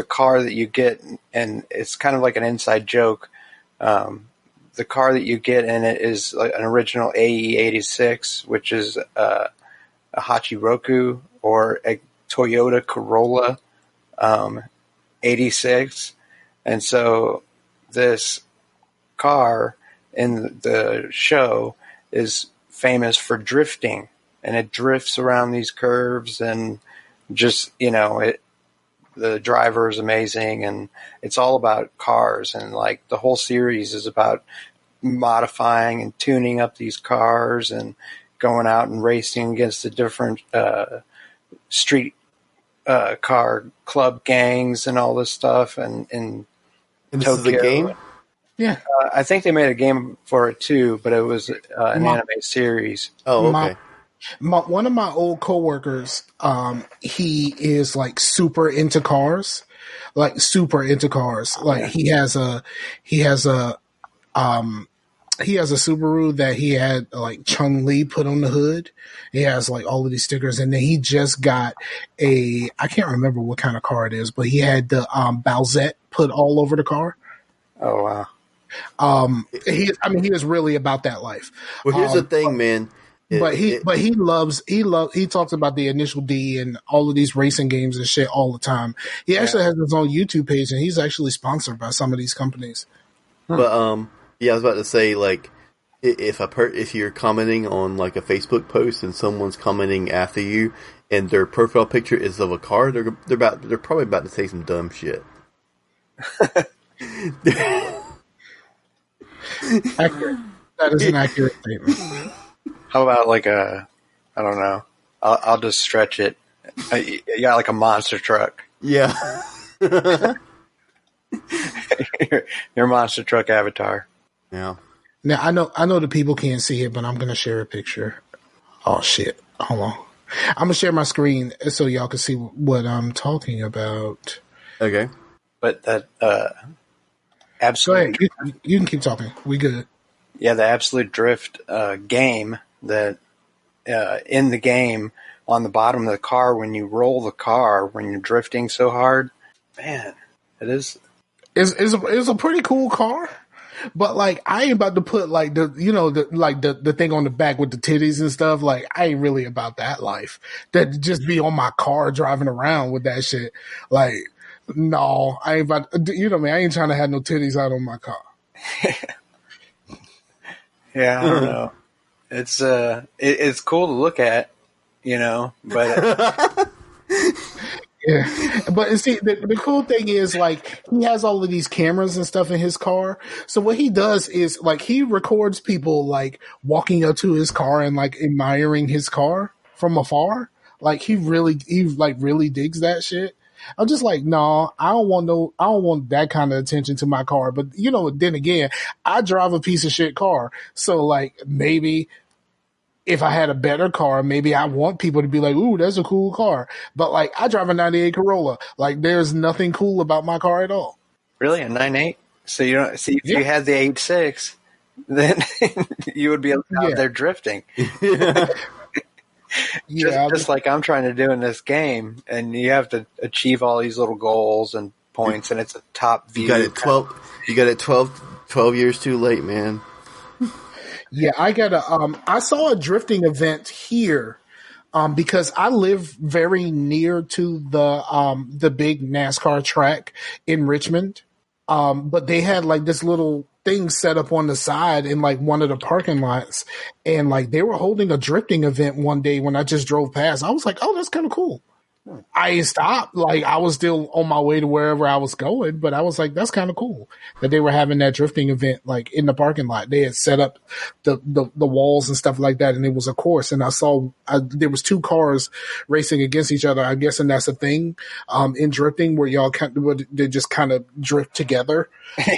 car that you get, and it's kind of like an inside joke. The car that you get in it is like an original AE86, which is a Hachiroku or a Toyota Corolla 86, and so this car in the show is famous for drifting. And it drifts around these curves and just, you know, the driver is amazing and it's all about cars. And like the whole series is about modifying and tuning up these cars and going out and racing against the different street car club gangs and all this stuff. And
this
Tokyo.
Is the game?
Yeah.
I think they made a game for it too, but it was an anime series.
Oh, okay.
One of my old coworkers, he is like super into cars. Like he has a Subaru that he had like Chun-Li put on the hood. He has like all of these stickers, and then he just got I can't remember what kind of car it is, but he had the Bowsette put all over the car.
Oh wow.
He is really about that life.
Well, here's the thing, man.
He talks about the Initial D and all of these racing games and shit all the time. He actually has his own YouTube page, and he's actually sponsored by some of these companies.
But yeah, I was about to say, like, if you're commenting on like a Facebook post and someone's commenting after you, and their profile picture is of a car, they're probably about to say some dumb shit.
Accurate. That is an accurate statement.
How about like I don't know. I'll just stretch it. You got like a monster truck.
Yeah.
your monster truck avatar.
Yeah.
Now I know the people can't see it, but I'm gonna share a picture. Oh shit! Hold on. I'm gonna share my screen so y'all can see what I'm talking about.
Okay.
But that absolute.
Go ahead. You can keep talking. We good.
Yeah, the Absolute Drift game that in the game on the bottom of the car when you roll the car when you're drifting so hard, man, it is.
It's a pretty cool car, but like I ain't about to put like the thing on the back with the titties and stuff. Like I ain't really about that life. That just be on my car driving around with that shit. Like no, I ain't about. You know me. I ain't trying to have no titties out on my car.
Yeah, I don't know. It's cool to look at, you know, but
yeah. But see, the cool thing is like he has all of these cameras and stuff in his car. So what he does is like he records people like walking up to his car and like admiring his car from afar. Like he really digs that shit. I'm just like, no, I don't want that kind of attention to my car. But you know, then again, I drive a piece of shit car. So like maybe if I had a better car, maybe I want people to be like, ooh, that's a cool car. But like I drive a 98 Corolla. Like there's nothing cool about my car at all.
Really? A 9.8? So you don't see if you had the 8.6, then you would be out there drifting.
Yeah,
just like I'm trying to do in this game, and you have to achieve all these little goals and points, and it's a top view.
You got it 12 years too late, man.
yeah. I saw a drifting event here. Because I live very near to the big NASCAR track in Richmond. But they had like this little thing set up on the side in like one of the parking lots, and like they were holding a drifting event one day when I just drove past. I was like, oh, that's kind of cool. I didn't stop. Like I was still on my way to wherever I was going, but I was like, that's kind of cool that they were having that drifting event like in the parking lot. They had set up the walls and stuff like that, and it was a course. And I saw there was two cars racing against each other. I'm guessing that's a thing in drifting where y'all they just kind of drift together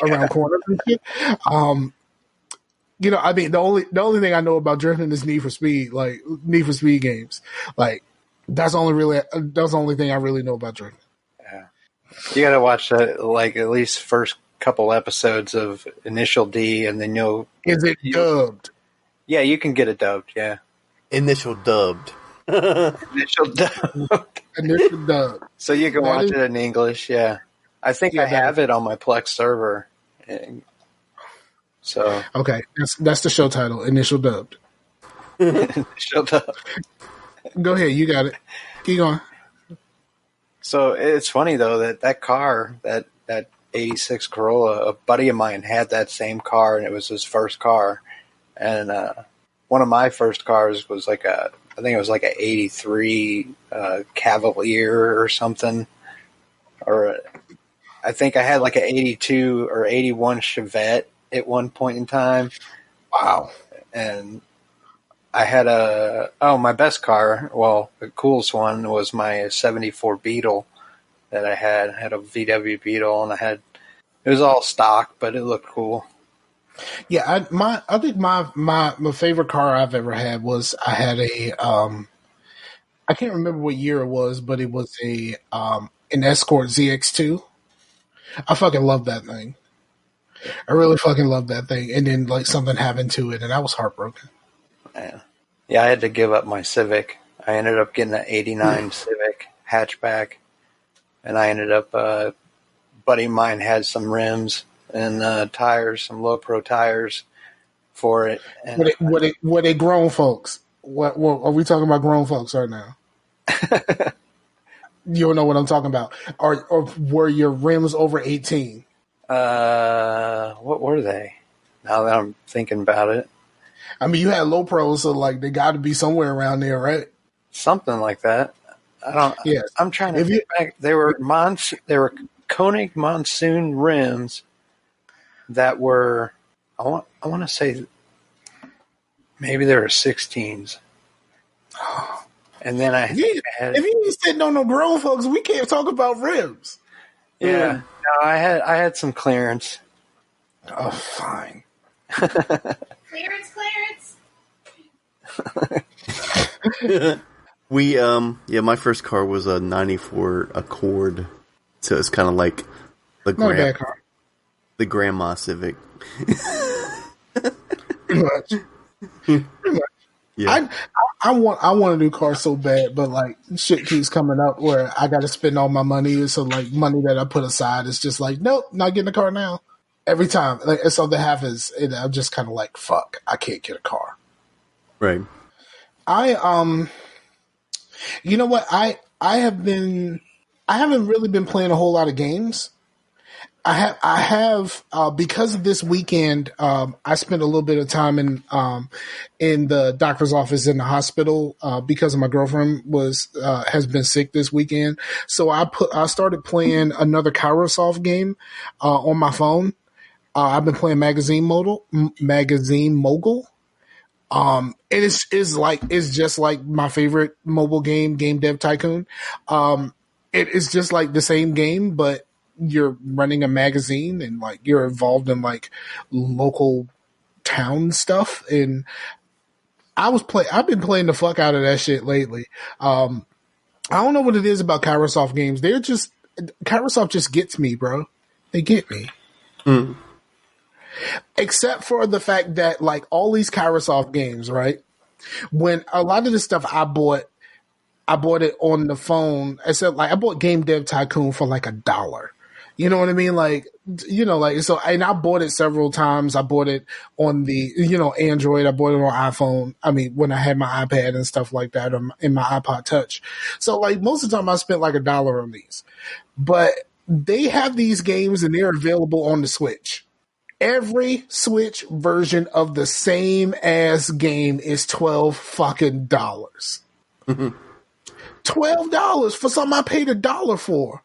around corners and shit. You know, I mean, the only thing I know about drifting is Need for Speed, like Need for Speed games, like. That's the only thing I really know about drifting.
Yeah. You got to watch like at least first couple episodes of Initial D, and then you'll.
Is it dubbed?
Yeah, you can get it dubbed. Yeah,
Initial dubbed.
Initial dubbed.
Initial dubbed.
So you can watch it in English. Yeah, I think I have it on my Plex server. So
okay, that's the show title. Initial dubbed.
Initial dubbed.
Go ahead, you got it. Keep going.
So it's funny though that car, that 86 Corolla, a buddy of mine had that same car, and it was his first car. And one of my first cars was like I think it was like a 83 Cavalier or something, or I think I had like an 82 or 81 Chevette at one point in time.
Wow.
And I had my best car, well, the coolest one was my 74 Beetle that I had. I had a VW Beetle, and it was all stock, but it looked cool.
Yeah, I think my favorite car I've ever had was I had a I can't remember what year it was, but it was an Escort ZX2. I fucking love that thing. I really fucking love that thing. And then like something happened to it, and I was heartbroken.
Yeah, I had to give up my Civic. I ended up getting an 89 Civic hatchback, and I ended up, buddy of mine had some rims and tires, some low pro tires for it. And
were they grown folks? What are we talking about? Grown folks right now? You don't know what I'm talking about. Or were your rims over 18?
What were they? Now that I'm thinking about it.
I mean, you had low pros, so like they got to be somewhere around there, right?
Something like that. I don't.
Yes.
I'm trying to think back. They were Koenig Monsoon rims that were. I want to say maybe they were 16s. And then if
you ain't sitting on no grown folks, we can't talk about rims.
Yeah. No, I had some clearance.
Oh, fine.
Clearance.
My first car was a 94 Accord. So it's kind of like
Not a bad car.
The grandma Civic.
Pretty much. Yeah. I want a new car so bad, but like shit keeps coming up where I got to spend all my money. So like money that I put aside is just like, nope, not getting a car now. Every time, like something happens, and I'm just kind of like, fuck, I can't get a car.
Right.
You know what? I haven't really been playing a whole lot of games. I have because of this weekend. I spent a little bit of time in the doctor's office in the hospital because my girlfriend has been sick this weekend. So I started playing another Kairosoft game on my phone. I've been playing Magazine Mogul. It's just like my favorite mobile game, Game Dev Tycoon. It is just like the same game, but you're running a magazine and like you're involved in like local town stuff. And I've been playing the fuck out of that shit lately. I don't know what it is about Kairosoft games. Kairosoft just gets me, bro. They get me. Except for the fact that like all these Kairosoft games, right? when a lot of the stuff I bought it on the phone. Except like I bought Game Dev Tycoon for like $1. You know what I mean? Like, you know, like, so, and I bought it several times. I bought it on the, you know, Android. I bought it on iPhone. I mean, when I had my iPad and stuff like that, or in my iPod Touch. So like most of the time I spent like $1 on these, but they have these games and they're available on the Switch. Every Switch version of the same ass game is $12 fucking dollars. $12 for something I paid $1 for.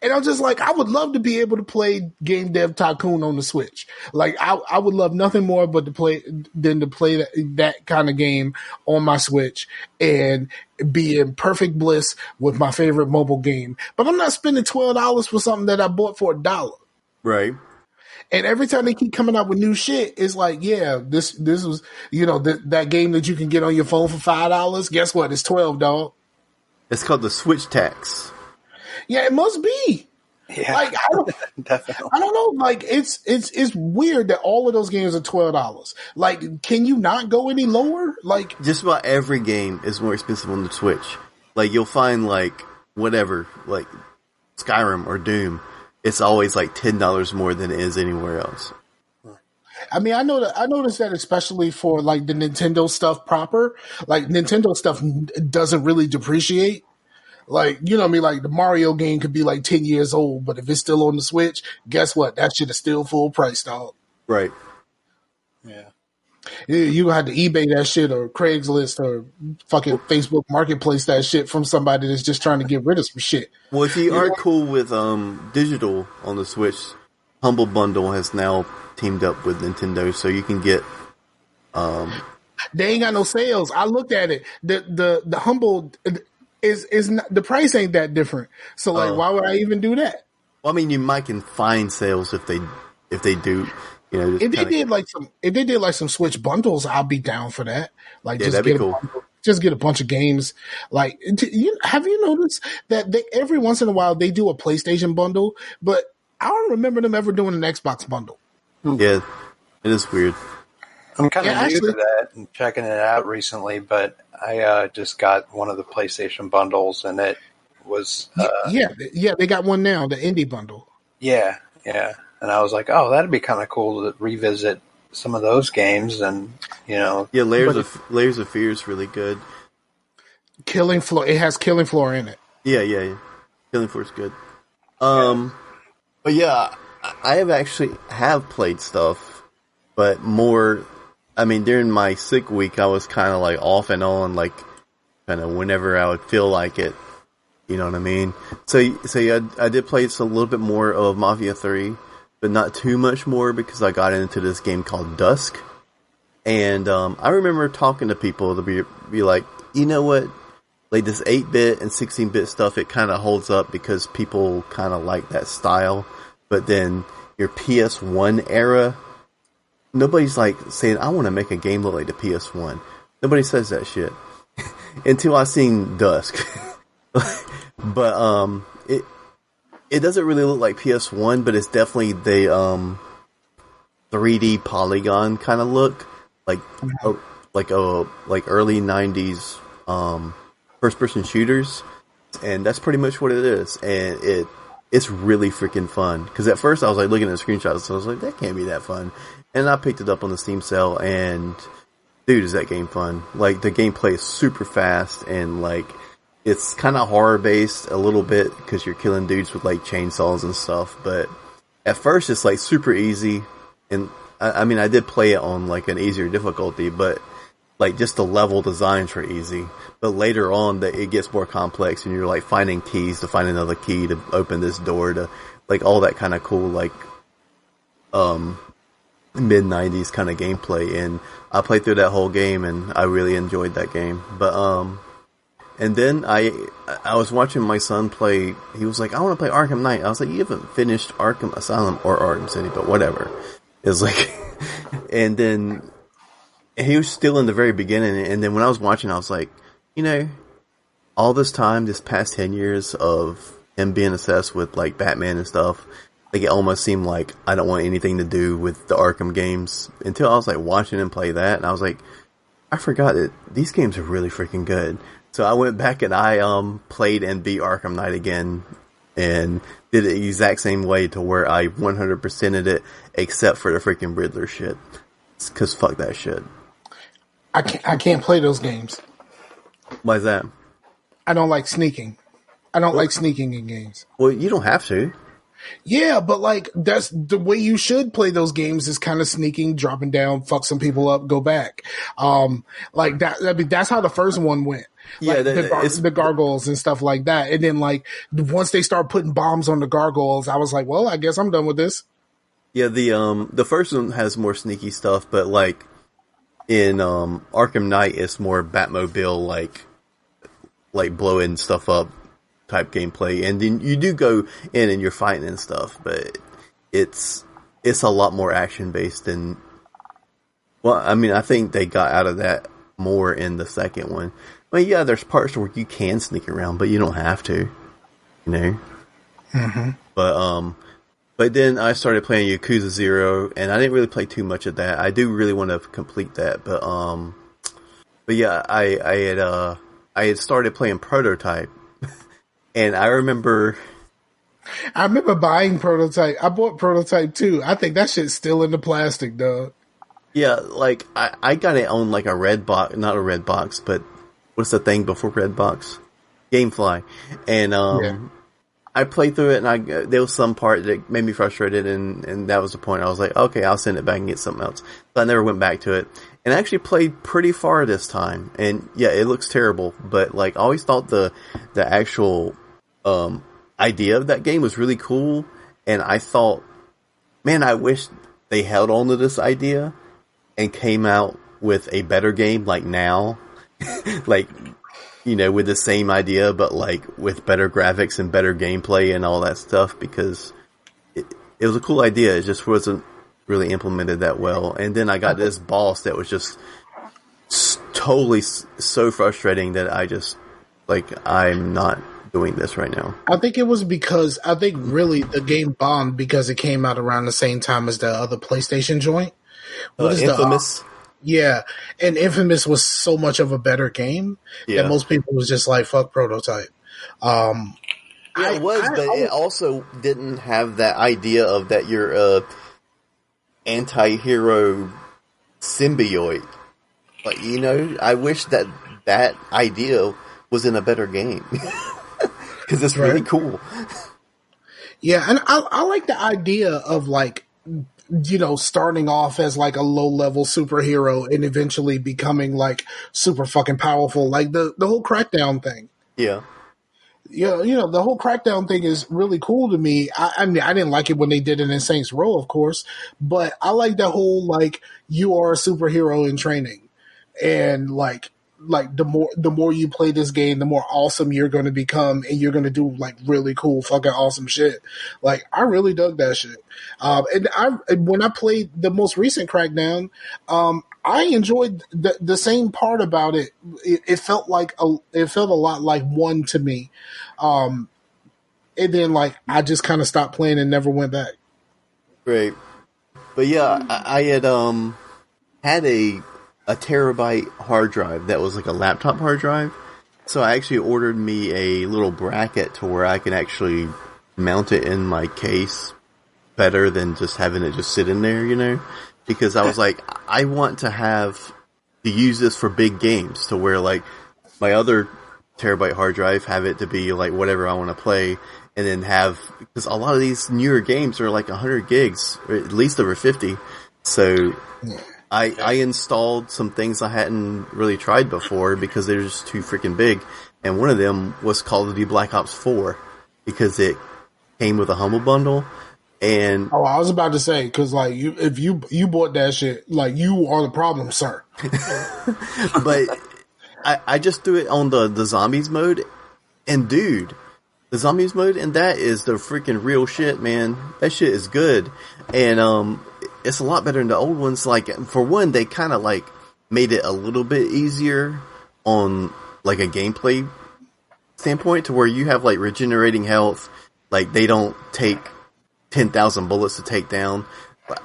And I'm just like, I would love to be able to play Game Dev Tycoon on the Switch. Like, I would love nothing more but to play that kind of game on my Switch and be in perfect bliss with my favorite mobile game. But I'm not spending $12 for something that I bought for $1.
Right.
And every time they keep coming out with new shit, it's like, yeah, this was, you know, that game that you can get on your phone for $5. Guess what? It's $12, dog.
It's called the Switch tax.
Yeah, it must be.
Yeah,
like
definitely.
I don't know. Like it's weird that all of those games are $12. Like, can you not go any lower? Like,
just about every game is more expensive on the Switch. Like, you'll find like whatever, like Skyrim or Doom. It's always like $10 more than it is anywhere else.
I mean, I noticed that especially for like the Nintendo stuff proper. Like, Nintendo stuff doesn't really depreciate. Like, you know what I mean? Like, the Mario game could be like 10 years old, but if it's still on the Switch, guess what? That shit is still full price, dog.
Right.
Yeah.
You gonna have to eBay that shit or Craigslist or fucking Facebook Marketplace that shit from somebody that's just trying to get rid of some shit.
Well, if you are cool with digital on the Switch, Humble Bundle has now teamed up with Nintendo, so you can get.
They ain't got no sales. I looked at it. The Humble is not, the price ain't that different. So like, why would I even do that?
Well, I mean, you might can find sales if they do. You know,
if they did like some Switch bundles, I'll be down for that. Like,
yeah,
just
that'd
get
be cool.
Just get a bunch of games. Like, have you noticed that every once in a while they do a PlayStation bundle, but I don't remember them ever doing an Xbox bundle.
Yeah, it is weird.
I'm kind of new to that and checking it out recently, but I just got one of the PlayStation bundles, and it was
they got one now, the indie bundle.
Yeah. And I was like, oh, that'd be kind of cool to revisit some of those games, and you know,
yeah, Layers of Fear is really good.
Killing Floor, it has Killing Floor in it.
Yeah. Killing Floor is good. But yeah, I have played stuff, but more. I mean, during my sick week, I was kind of like off and on, like kind of whenever I would feel like it. You know what I mean? So yeah, I did play a little bit more of Mafia 3. But not too much more because I got into this game called Dusk. And I remember talking to people to be like, you know what? Like, this 8-bit and 16-bit stuff, it kind of holds up because people kind of like that style. But then your PS1 era, nobody's like saying, I want to make a game look like the PS1. Nobody says that shit. Until I seen Dusk. But it doesn't really look like PS1, but it's definitely the 3D polygon kind of look, like early 90s first person shooters, and that's pretty much what it is. And it's really freaking fun, because at first I was like looking at the screenshots, so I was like, that can't be that fun. And I picked it up on the Steam sale, and dude, is that game fun. Like, the gameplay is super fast, and like, it's kind of horror based a little bit because you're killing dudes with like chainsaws and stuff. But at first it's like super easy. And I mean, I did play it on like an easier difficulty, but like just the level designs were easy. But later on it gets more complex, and you're like finding keys to find another key to open this door, to like all that kind of cool, like, mid 90s kind of gameplay. And I played through that whole game and I really enjoyed that game. But, and then I was watching my son play. He was like, I want to play Arkham Knight. I was like, you haven't finished Arkham Asylum or Arkham City, but whatever. It was like, and then he was still in the very beginning. And then when I was watching, I was like, you know, all this time, this past 10 years of him being obsessed with like Batman and stuff, like it almost seemed like I don't want anything to do with the Arkham games until I was like watching him play that. And I was like, I forgot that these games are really freaking good. So I went back and I played and beat Arkham Knight again, and did it the exact same way to where I 100%ed it, except for the freaking Riddler shit. Because fuck that shit.
I can't play those games.
Why is that?
I don't like sneaking. I don't like sneaking in games.
Well, you don't have to.
Yeah, but like that's the way you should play those games is kind of sneaking, dropping down, fuck some people up, go back. Like that. I mean, that's how the first one went.
Yeah,
like the gargoyles and stuff like that. And then like once they start putting bombs on the gargoyles, I was like, well, I guess I'm done with this.
Yeah, the first one has more sneaky stuff, but like in Arkham Knight, it's more Batmobile like blowing stuff up type gameplay, and then you do go in and you're fighting and stuff, but it's a lot more action based than. Well, I mean, I think they got out of that more in the second one. I mean, yeah, there's parts where you can sneak around, but you don't have to, you know.
Mm-hmm.
But then I started playing Yakuza 0, and I didn't really play too much of that. I do really want to complete that, but yeah, I had started playing Prototype, and I remember
buying Prototype. I bought Prototype too. I think that shit's still in the plastic, dog.
Yeah, like I got it on like a red box, not a red box, but what's the thing before red box? GameFly, and
Yeah.
I played through it, and there was some part that made me frustrated, and that was the point. I was like, okay, I'll send it back and get something else. But I never went back to it, and I actually played pretty far this time. And yeah, it looks terrible, but like I always thought the actual idea of that game was really cool, and I thought, man, I wish they held on to this idea and came out with a better game like now, like. You know, with the same idea, but like with better graphics and better gameplay and all that stuff, because it was a cool idea. It just wasn't really implemented that well. And then I got this boss that was just totally so frustrating that I just, like, I'm not doing this right now.
I think it was because I think really the game bombed because it came out around the same time as the other PlayStation joint. What is
Infamous?
Yeah, and Infamous was so much of a better game that most people was just like, fuck Prototype.
Yeah, it was, but it also didn't have that idea of that you're a anti-hero symbiote. Like, you know, I wish that idea was in a better game. Because it's really cool.
Yeah, and I like the idea of like, you know, starting off as like a low level superhero and eventually becoming like super fucking powerful, like the whole Crackdown thing.
Yeah.
Yeah, you know, the whole Crackdown thing is really cool to me. I mean, I didn't like it when they did it in Saints Row, of course, but I like the whole, like, you are a superhero in training. And like the more you play this game, the more awesome you're going to become, and you're going to do like really cool fucking awesome shit. Like, I really dug that shit. And when I played the most recent Crackdown, I enjoyed the same part about it. It felt a lot like one to me. And then like I just kind of stopped playing and never went back.
Great. But yeah, I had had a terabyte hard drive that was like a laptop hard drive. So I actually ordered me a little bracket to where I can actually mount it in my case better than just having it just sit in there, you know? Because I was like, I want to use this for big games to where like my other terabyte hard drive, have it to be like whatever I want to play, and then because a lot of these newer games are like 100 gigs, or at least over 50. So I installed some things I hadn't really tried before because they're just too freaking big. And one of them was Call of Duty Black Ops 4 because it came with a Humble Bundle. And
I was about to say, because like if you bought that shit, like you are the problem, sir.
But I just threw it on the zombies mode, and dude, the zombies mode and that is the freaking real shit, man. That shit is good, and it's a lot better than the old ones. Like, for one, they kind of like made it a little bit easier on like a gameplay standpoint, to where you have like regenerating health. Like, they don't take 10,000 bullets to take down.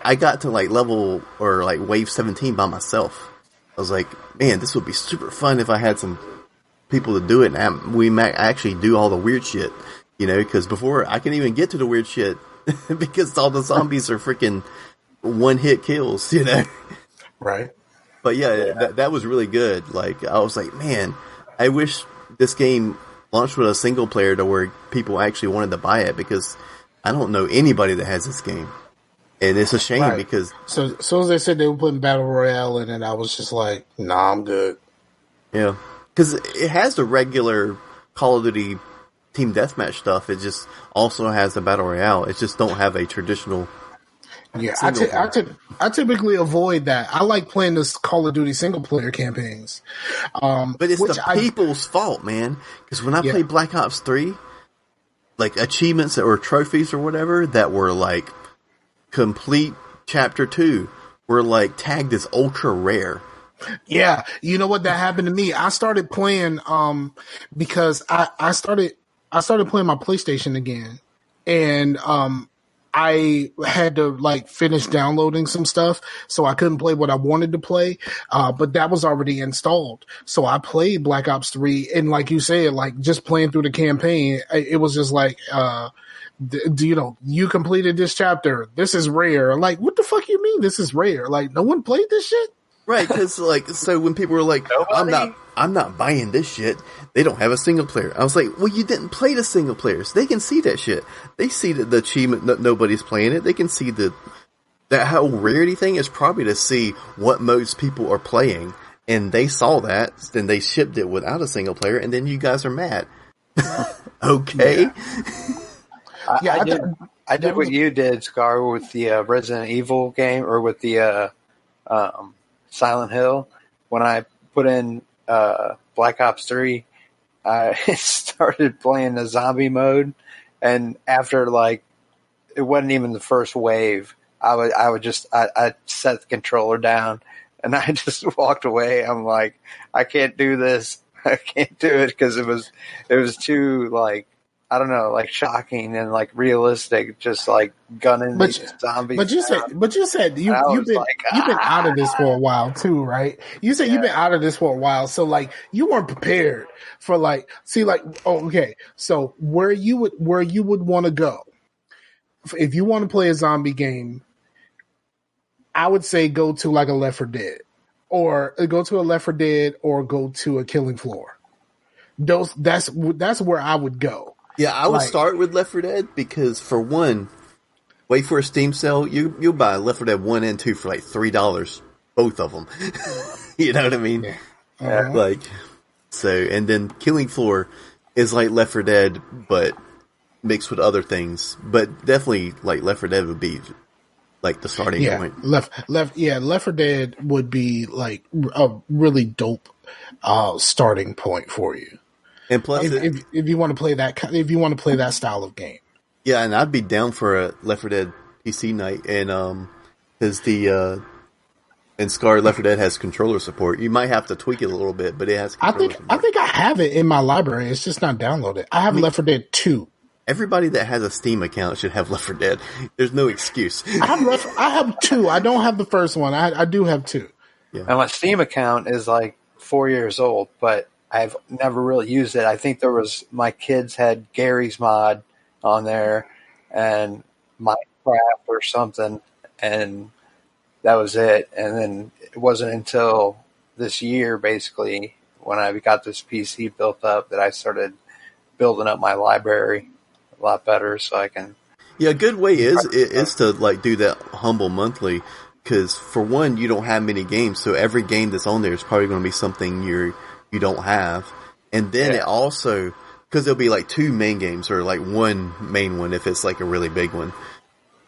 I got to like level or like wave 17 by myself. I was like, man, this would be super fun if I had some people to do it, and we might actually do all the weird shit, because before I can even get to the weird shit because all the zombies are freaking one-hit kills,
Right.
But yeah, that was really good. Like, I was like, man, I wish this game launched with a single player to where people actually wanted to buy it, because I don't know anybody that has this game. And it's a shame because...
So as soon as they said they were putting Battle Royale in it, I was just like, nah, I'm good.
Yeah. Because it has the regular Call of Duty Team Deathmatch stuff. It just also has the Battle Royale. It just don't have a traditional...
Yeah, I typically avoid that. I like playing this Call of Duty single-player campaigns.
But it's the people's fault, man. Because when I played Black Ops 3, like, achievements or trophies or whatever that were, like, complete Chapter 2 were, like, tagged as ultra rare.
Yeah, you know what? That happened to me. I started playing because I started playing my PlayStation again, and I had to like finish downloading some stuff, so I couldn't play what I wanted to play. But that was already installed, so I played Black Ops 3, and like you said, like just playing through the campaign, it was just like, you completed this chapter. This is rare. Like, what the fuck you mean this is rare? Like, no one played this shit.
Right, because like, so when people were like, I'm not buying this shit, they don't have a single player. I was like, well, you didn't play the single players. They can see that shit. They see the achievement, nobody's playing it. They can see that whole rarity thing is probably to see what modes people are playing. And they saw that, then they shipped it without a single player, and then you guys are mad. Okay.
Yeah. I did what you did, Scar, with the Resident Evil game, or with the Silent Hill. When I put in Black Ops 3, I started playing the zombie mode, and after like it wasn't even the first wave, I would just set the controller down and I just walked away. I'm like, I can't do this. I can't do it because it was too like, I don't know, like shocking and like realistic, just like gunning these zombies.
But you said you've been out of this for a while too, right? You said you've been out of this for a while, so like you weren't prepared for like, so where you would want to go if you want to play a zombie game, I would say go to like a Left 4 Dead, or go to a Left 4 Dead, or go to a Killing Floor. That's where I would go.
Yeah, I would start with Left 4 Dead because, for one, wait for a Steam sale. You'll buy Left 4 Dead 1 and 2 for like $3, both of them. You know what I mean?
Yeah. Uh-huh.
Like, so, and then Killing Floor is like Left 4 Dead, but mixed with other things. But definitely, like, Left 4 Dead would be like the starting point.
Left 4 Dead would be like a really dope starting point for you.
And plus,
if you want to play that style of game,
yeah, and I'd be down for a Left 4 Dead PC night, and because and Scar Left 4 Dead has controller support. You might have to tweak it a little bit, but it has controller support.
I think I have it in my library. It's just not downloaded. I have Left 4 Dead 2.
Everybody that has a Steam account should have Left 4 Dead. There's no excuse.
I have 2. I don't have the first one. I do have 2.
Yeah. And my Steam account is like 4 years old, but I've never really used it. I think my kids had Gary's Mod on there and Minecraft or something, and that was it. And then it wasn't until this year, basically, when I got this PC built up, that I started building up my library a lot better, so I can.
Yeah, a good way is to like do that humble monthly, because for one, you don't have many games, so every game that's on there is probably going to be something you don't have. And then it also, because there'll be like 2 main games, or like 1 main one if it's like a really big one.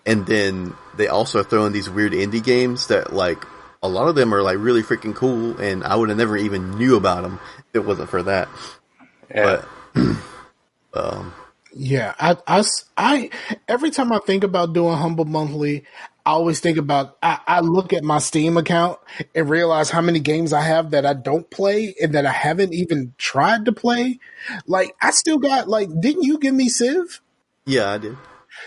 And then they also throw in these weird indie games that, like, a lot of them are like really freaking cool, and I would have never even knew about them if it wasn't for that.
Yeah.
But,
yeah, I every time I think about doing Humble Monthly, I always think about, I look at my Steam account and realize how many games I have that I don't play and that I haven't even tried to play. Like, I still got, like, didn't you give me Civ?
yeah, I did.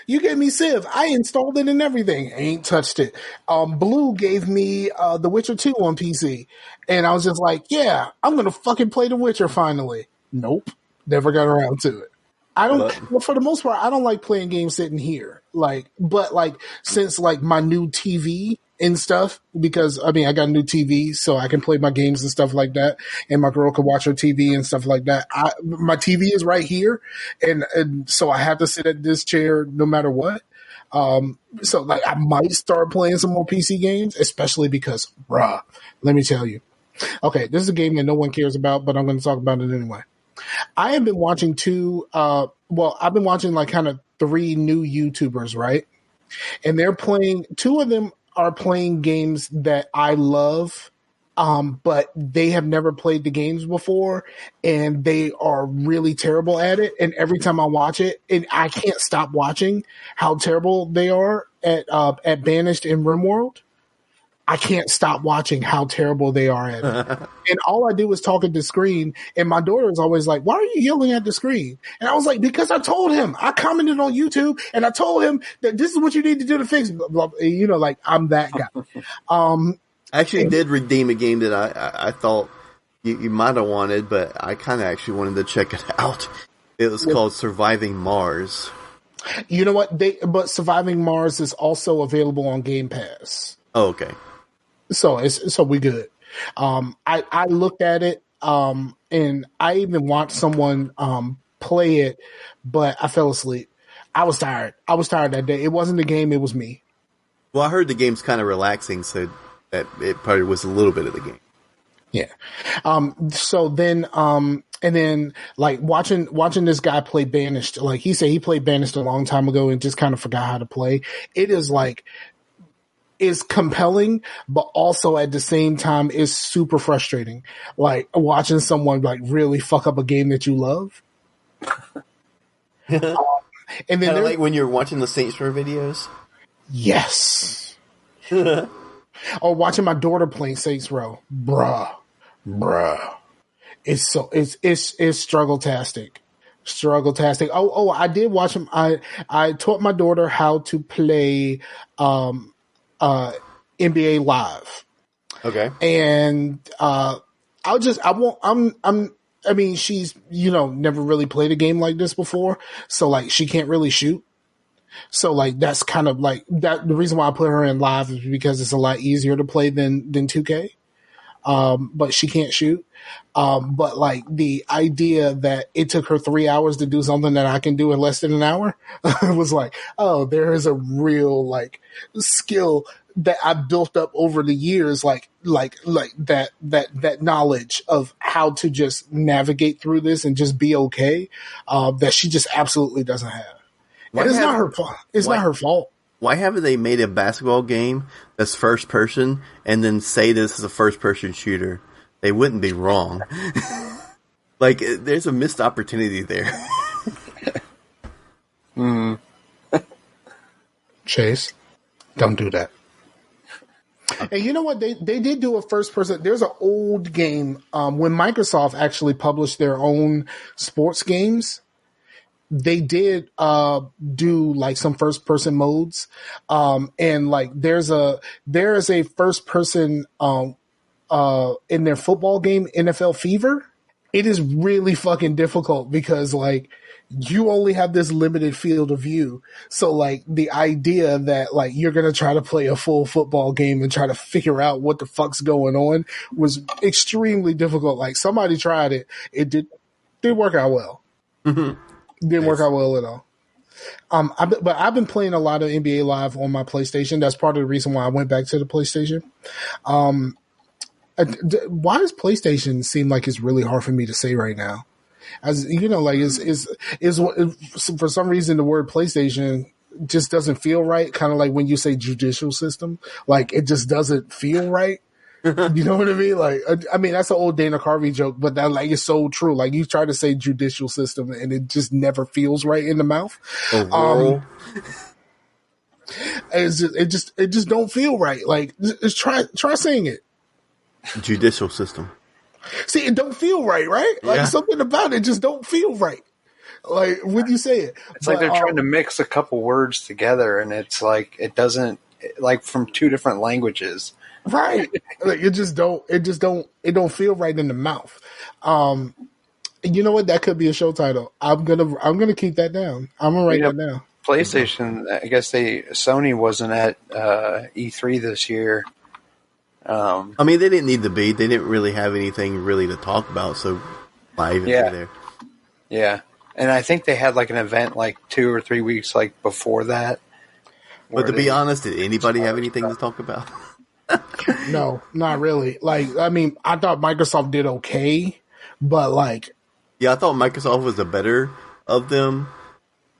You gave me Civ. I installed it and everything. Ain't touched it. Blue gave me The Witcher 2 on PC. And I was just like, yeah, I'm going to fucking play The Witcher finally. Nope. Never got around to it. I don't, well, for the most part, I don't like playing games sitting here. But since my new TV and stuff, because I got a new TV, so I can play my games and stuff like that, and my girl can watch her TV and stuff like that. My TV is right here, and so I have to sit at this chair no matter what. So I might start playing some more PC games, especially because, bruh, let me tell you. Okay, this is a game that no one cares about, but I'm going to talk about it anyway. I have been watching I've been watching kind of 3 new YouTubers, right? And they're playing, 2 of them are playing games that I love, but they have never played the games before, and they are really terrible at it. And every time I watch it, and I can't stop watching how terrible they are at Banished in RimWorld. I can't stop watching how terrible they are at it. And all I do is talk at the screen. And my daughter is always like, why are you yelling at the screen? And I was like, because I told him. I commented on YouTube and I told him that this is what you need to do to fix it. I'm that guy.
I actually did redeem a game that I thought you might have wanted, but I kind of actually wanted to check it out. It was called Surviving Mars.
You know what? But Surviving Mars is also available on Game Pass.
Oh, okay.
So we good. I looked at it, and I even watched someone play it, but I fell asleep. I was tired. That day. It wasn't the game; it was me.
Well, I heard the game's kind of relaxing, so that it probably was a little bit of the game.
Yeah. So then, and then watching this guy play Banished. He said he played Banished a long time ago and just kind of forgot how to play. It is compelling, but also at the same time is super frustrating. Watching someone really fuck up a game that you love. And then
when you're watching the Saints Row videos.
Yes. Or watching my daughter playing Saints Row, bruh. It's struggle-tastic. Oh, I did watch him. I taught my daughter how to play NBA Live.
Okay.
And she's never really played a game like this before, so she can't really shoot. So that's kind of that. The reason why I put her in Live is because it's a lot easier to play than 2K. But she can't shoot. But the idea that it took her 3 hours to do something that I can do in less than an hour was oh, there is a real skill that I built up over the years, that knowledge of how to just navigate through this and just be okay, that she just absolutely doesn't have. And it's not her fault. It's not her fault.
Why haven't they made a basketball game that's first person and then say this is a first person shooter? They wouldn't be wrong. There's a missed opportunity there.
Chase, don't do that. And you know what? They did do a first person. There's an old game when Microsoft actually published their own sports games. They did do some first person modes, and there is a first person in their football game, NFL Fever. It is really fucking difficult because you only have this limited field of view. So the idea that you're going to try to play a full football game and try to figure out what the fuck's going on was extremely difficult. Somebody tried it. It didn't work out well. Mm-hmm. Didn't work out well at all. But I've been playing a lot of NBA Live on my PlayStation. That's part of the reason why I went back to the PlayStation. Why does PlayStation seem like it's really hard for me to say right now? As you know, is for some reason the word PlayStation just doesn't feel right. Kind of like when you say judicial system, it just doesn't feel right. You know what I mean? That's an old Dana Carvey joke, but that it's so true. You try to say judicial system and it just never feels right in the mouth. It just don't feel right. Just try saying it.
Judicial system.
See, it don't feel right?
Yeah.
Something about it just don't feel right. Like when you say it,
It's like they're trying to mix a couple words together, and it's like it doesn't like from two different languages.
right. Like it don't feel right in the mouth. You know what? That could be a show title. I'm gonna keep that down. I'm gonna write that down.
PlayStation, I guess Sony wasn't at E3 this year.
I mean, they didn't need to be. They didn't really have anything really to talk about, so why even be there?
Yeah. And I think they had like an event like 2 or 3 weeks like before that.
But to be honest, did anybody have anything to talk about?
No, not really. Like, I mean, I thought Microsoft did okay, but like,
yeah, I thought Microsoft was the better of them.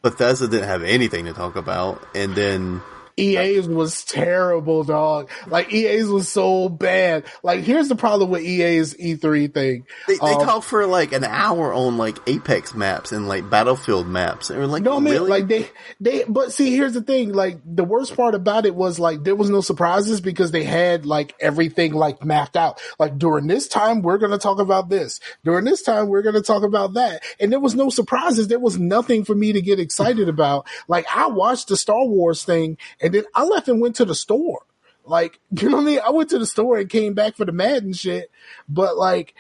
Bethesda didn't have anything to talk about, and then
EA's was terrible, dog. Like EA's was so bad. Like here's the problem with EA's E3 thing.
They talked for like an hour on like Apex maps and like Battlefield maps, and we're like,
no, man,
really?
like they. But see, here's the thing. Like the worst part about it was like there was no surprises because they had like everything like mapped out. Like during this time we're gonna talk about this. During this time we're gonna talk about that. And there was no surprises. There was nothing for me to get excited about. Like I watched the Star Wars thing. And then I left and went to the store. Like, you know what I mean? I went to the store and came back for the Madden shit. But like,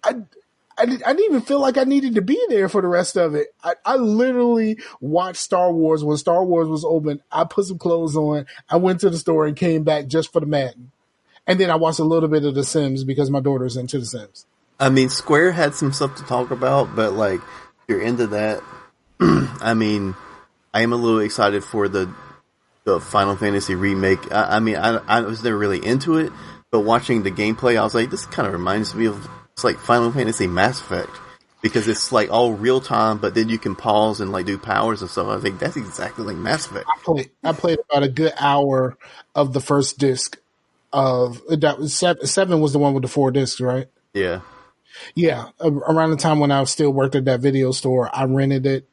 I didn't even feel like I needed to be there for the rest of it. I literally watched Star Wars when Star Wars was open. I put some clothes on. I went to the store and came back just for the Madden. And then I watched a little bit of The Sims because my daughter's into The Sims.
I mean, Square had some stuff to talk about, but like, if you're into that, I mean, I am a little excited for the Final Fantasy remake. I mean, I was never really into it, but watching the gameplay, I was like, this kind of reminds me of, it's like Final Fantasy Mass Effect, because it's like all real time, but then you can pause and like do powers and stuff. I think that's exactly like Mass Effect.
I played about a good hour of the first disc of that was 7 was the one with the 4 discs, right?
Yeah.
Yeah. Around the time when I still worked at that video store, I rented it.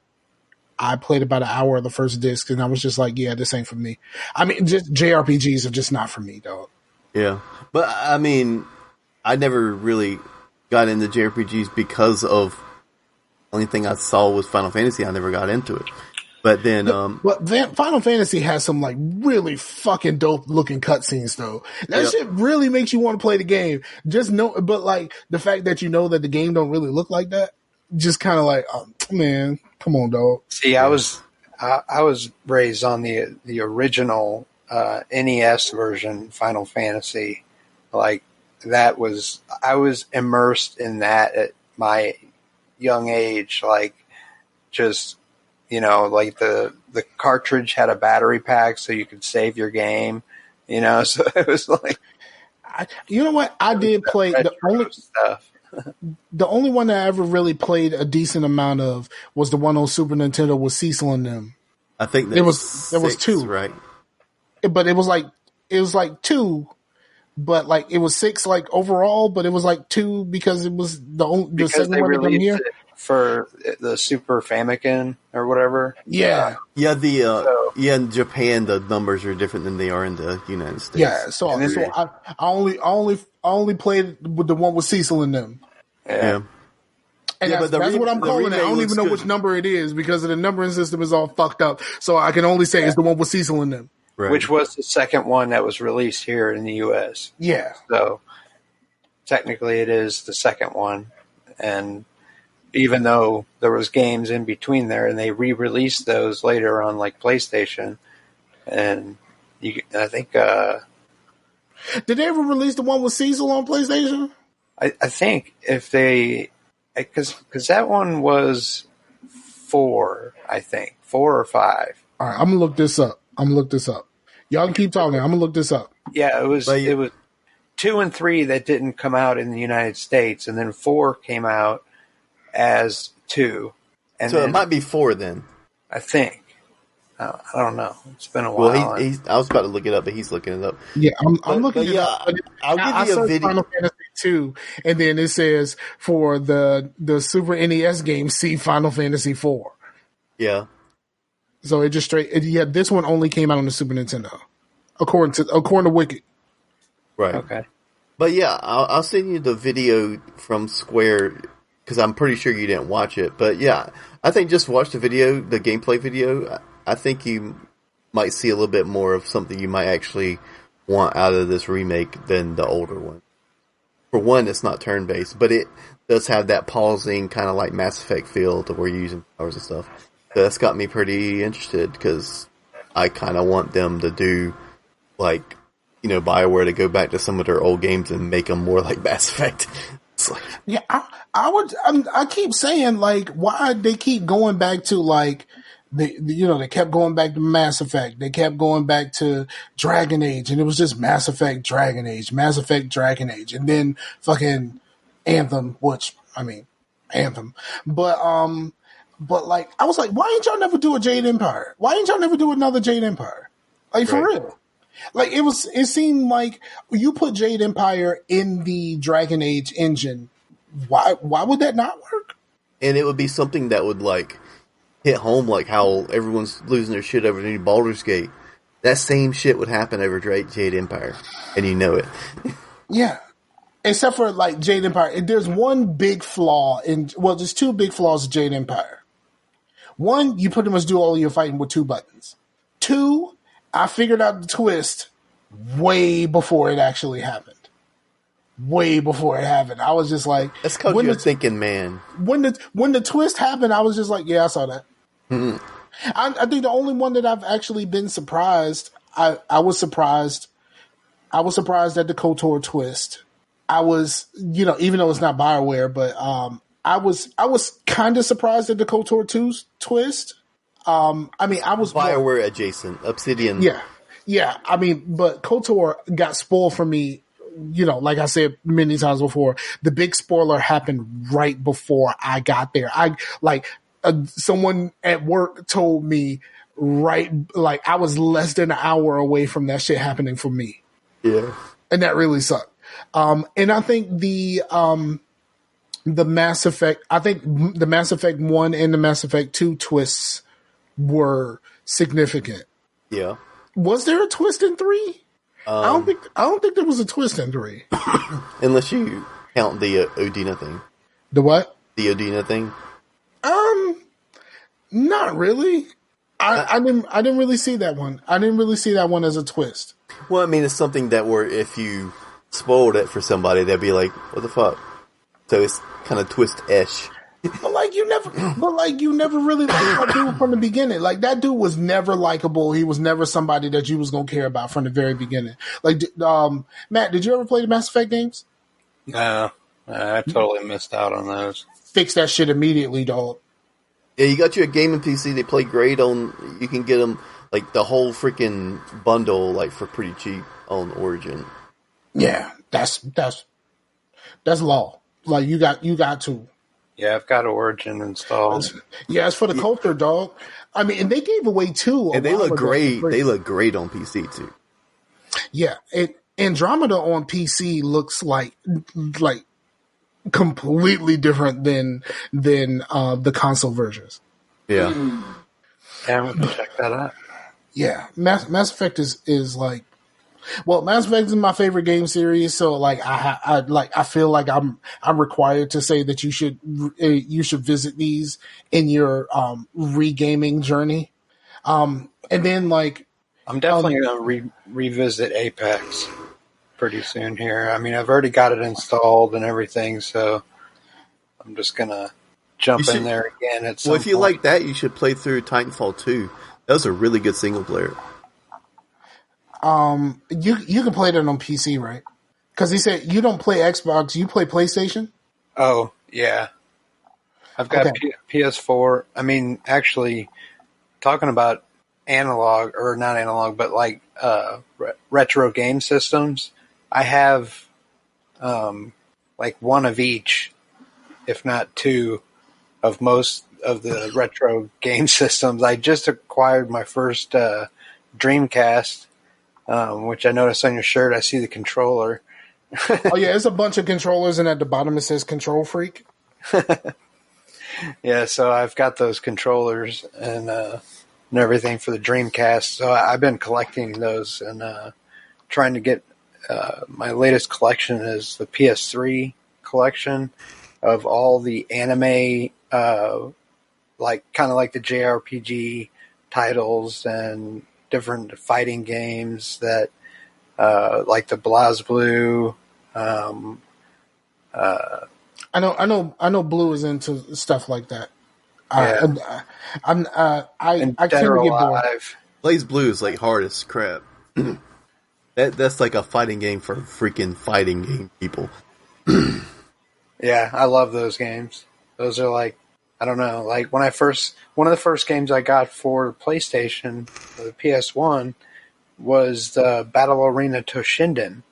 I played about an hour of the first disc, and I was just like, yeah, this ain't for me. I mean, just JRPGs are just not for me, dog.
Yeah. But, I mean, I never really got into JRPGs because of the only thing I saw was Final Fantasy. I never got into it. But then,
but Final Fantasy has some like really fucking dope looking cutscenes though. That shit really makes you want to play the game. Just know, but like the fact that you know that the game don't really look like that, just kind of like, oh, man, come on, dog.
See, I was raised on the original NES version Final Fantasy. Like that was, I was immersed in that at my young age. Like just, you know, like the cartridge had a battery pack so you could save your game, you know, so it was like,
you know what? I did play the only stuff. The only one that I ever really played a decent amount of was the one on Super Nintendo with Cecil and them.
I think
there was 2,
right?
But it was like 2, but like it was 6 like overall, but it was like 2 because it was the second one to come here
for the Super Famicom or whatever.
Yeah,
in Japan the numbers are different than they are in the United States.
Yeah, so I only played with the one with Cecil and them.
Yeah.
And that's what I'm calling it. I don't even know which number it is because the numbering system is all fucked up. So I can only say it's the one with Cecil and them.
Right. Which was the second one that was released here in the U.S.
Yeah.
So technically it is the second one. And even though there was games in between there and they re-released those later on like PlayStation. And I think...
did they ever release the one with Cecil on PlayStation?
I think if they... Because that one was 4, I think. 4 or 5.
All right, I'm going to look this up. Y'all can keep talking. I'm going to look this up.
Yeah, it was 2 and 3 that didn't come out in the United States, and then 4 came out as 2. And
so it might be 4 then.
I think. I don't know. It's been a while.
Well, I was about to look it up, but he's looking it up.
Yeah, I'm looking it up.
I'll give you a video.
Final Fantasy 2, and then it says for the Super NES game, see Final Fantasy 4.
Yeah.
So it just this one only came out on the Super Nintendo, according to Wiki.
Right.
Okay.
But yeah, I'll send you the video from Square because I'm pretty sure you didn't watch it. But yeah, I think just watch the video, the gameplay video. I think you might see a little bit more of something you might actually want out of this remake than the older one. For one, it's not turn-based, but it does have that pausing kind of like Mass Effect feel to where you're using powers and stuff. So that's got me pretty interested because I kind of want them to do like, you know, BioWare to go back to some of their old games and make them more like Mass Effect. It's like,
Yeah, I keep saying like why they keep going back to like they kept going back to Mass Effect. They kept going back to Dragon Age, and it was just Mass Effect, Dragon Age, Mass Effect, Dragon Age, and then fucking Anthem, which I mean Anthem, but like I was like, why ain't y'all never do a Jade Empire? Why ain't y'all never do another Jade Empire? Like for real. Like it seemed like you put Jade Empire in the Dragon Age engine. Why would that not work?
and it would be something that would like hit home, like how everyone's losing their shit over the new Baldur's Gate. That same shit would happen over Jade Empire, and you know it.
Yeah. Except for like Jade Empire. There's one big flaw there's two big flaws of Jade Empire. One, you pretty much do all your fighting with two buttons. Two, I figured out the twist way before it actually happened. Way before it happened. I was just like,
That's because you're thinking, man.
When the twist happened, I was just like, yeah, I saw that.
Mm-hmm.
I think the only one that I've actually been surprised, I was surprised at the KOTOR twist. I was, even though it's not BioWare, but I was kind of surprised at the KOTOR 2 twist. I was
BioWare adjacent, Obsidian.
Yeah. But KOTOR got spoiled for me. Like I said many times before, the big spoiler happened right before I got there. Someone at work told me I was less than an hour away from that shit happening for me.
Yeah.
And that really sucked. And I think the Mass Effect 1 and the Mass Effect 2 twists were significant.
Yeah.
Was there a twist in 3? I don't think there was a twist in 3.
Unless you count the Odina thing.
The what?
The Odina thing.
Not really. I didn't really see that one. I didn't really see that one as a twist.
Well, I mean, it's something that where if you spoiled it for somebody, they'd be like, "What the fuck?" So it's kind of twist-ish.
But you never really liked that dude from the beginning. Like that dude was never likable. He was never somebody that you was gonna care about from the very beginning. Like, Matt, did you ever play the Mass Effect games?
No, I totally missed out on those.
Fix that shit immediately, dog.
Yeah, you got you a gaming PC. They play great on. You can get them like the whole freaking bundle, like for pretty cheap on Origin.
Yeah, that's law. Like you got to.
Yeah, I've got Origin installed.
Yeah, it's for the culture, dog. I mean, and they gave away 2.
And they look great. They look great on PC too.
Yeah, Andromeda on PC looks like completely different than the console versions.
Yeah.
Yeah, I'm gonna check that out.
Yeah, Mass Effect is like, well, Mass Effect is my favorite game series, so like I feel like I'm required to say that you should visit these in your regaming journey. And then like
I'm definitely gonna revisit Apex pretty soon here. I mean, I've already got it installed and everything, so I'm just gonna jump in there again at some point.
Well, if you like that, you should play through Titanfall 2. That was a really good single player.
You can play that on PC, right? Because he said you don't play Xbox, you play PlayStation.
Oh yeah, I've got PS4. I mean, actually, talking about analog or not analog, but like retro game systems. I have like one of each, if not 2, of most of the retro game systems. I just acquired my first Dreamcast, which I noticed on your shirt. I see the controller.
Oh yeah, it's a bunch of controllers, and at the bottom it says "Control Freak."
Yeah, so I've got those controllers and everything for the Dreamcast. So I've been collecting those and trying to get my latest collection is the PS3 collection, of all the anime, like kind of like the JRPG titles and different fighting games that, like the BlazBlue.
I know. Blue is into stuff like that.
Yeah.
I
And Dead
tend
or
to get bored.
Alive.
Blaze Blue is like hard as crap. That's like a fighting game for freaking fighting game people.
Yeah, I love those games. Those are like, I don't know, like one of the first games I got for PlayStation, the PS1, was the Battle Arena Toshinden.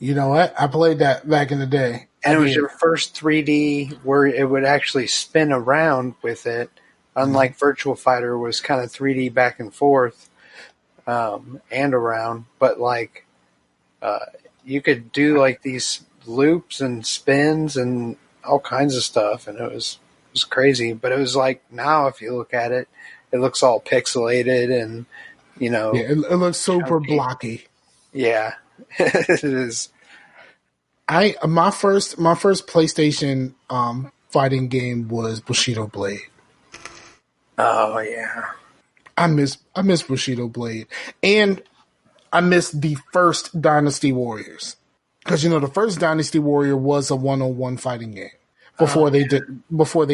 You know what? I played that back in the day.
And
I
it was
did.
your first 3D where it would actually spin around with it. Unlike Virtual Fighter was kind of 3D back and forth, and around. But like, you could do like these loops and spins and all kinds of stuff. And it was crazy. But it was like, now if you look at it, it looks all pixelated and, you know.
Yeah, it looks super
chunky.
blocky.
Yeah, it is.
My first PlayStation fighting game was Bushido Blade.
Oh yeah.
I miss Bushido Blade, and I miss the first Dynasty Warriors, because the first Dynasty Warrior was a 1-on-1 fighting game before they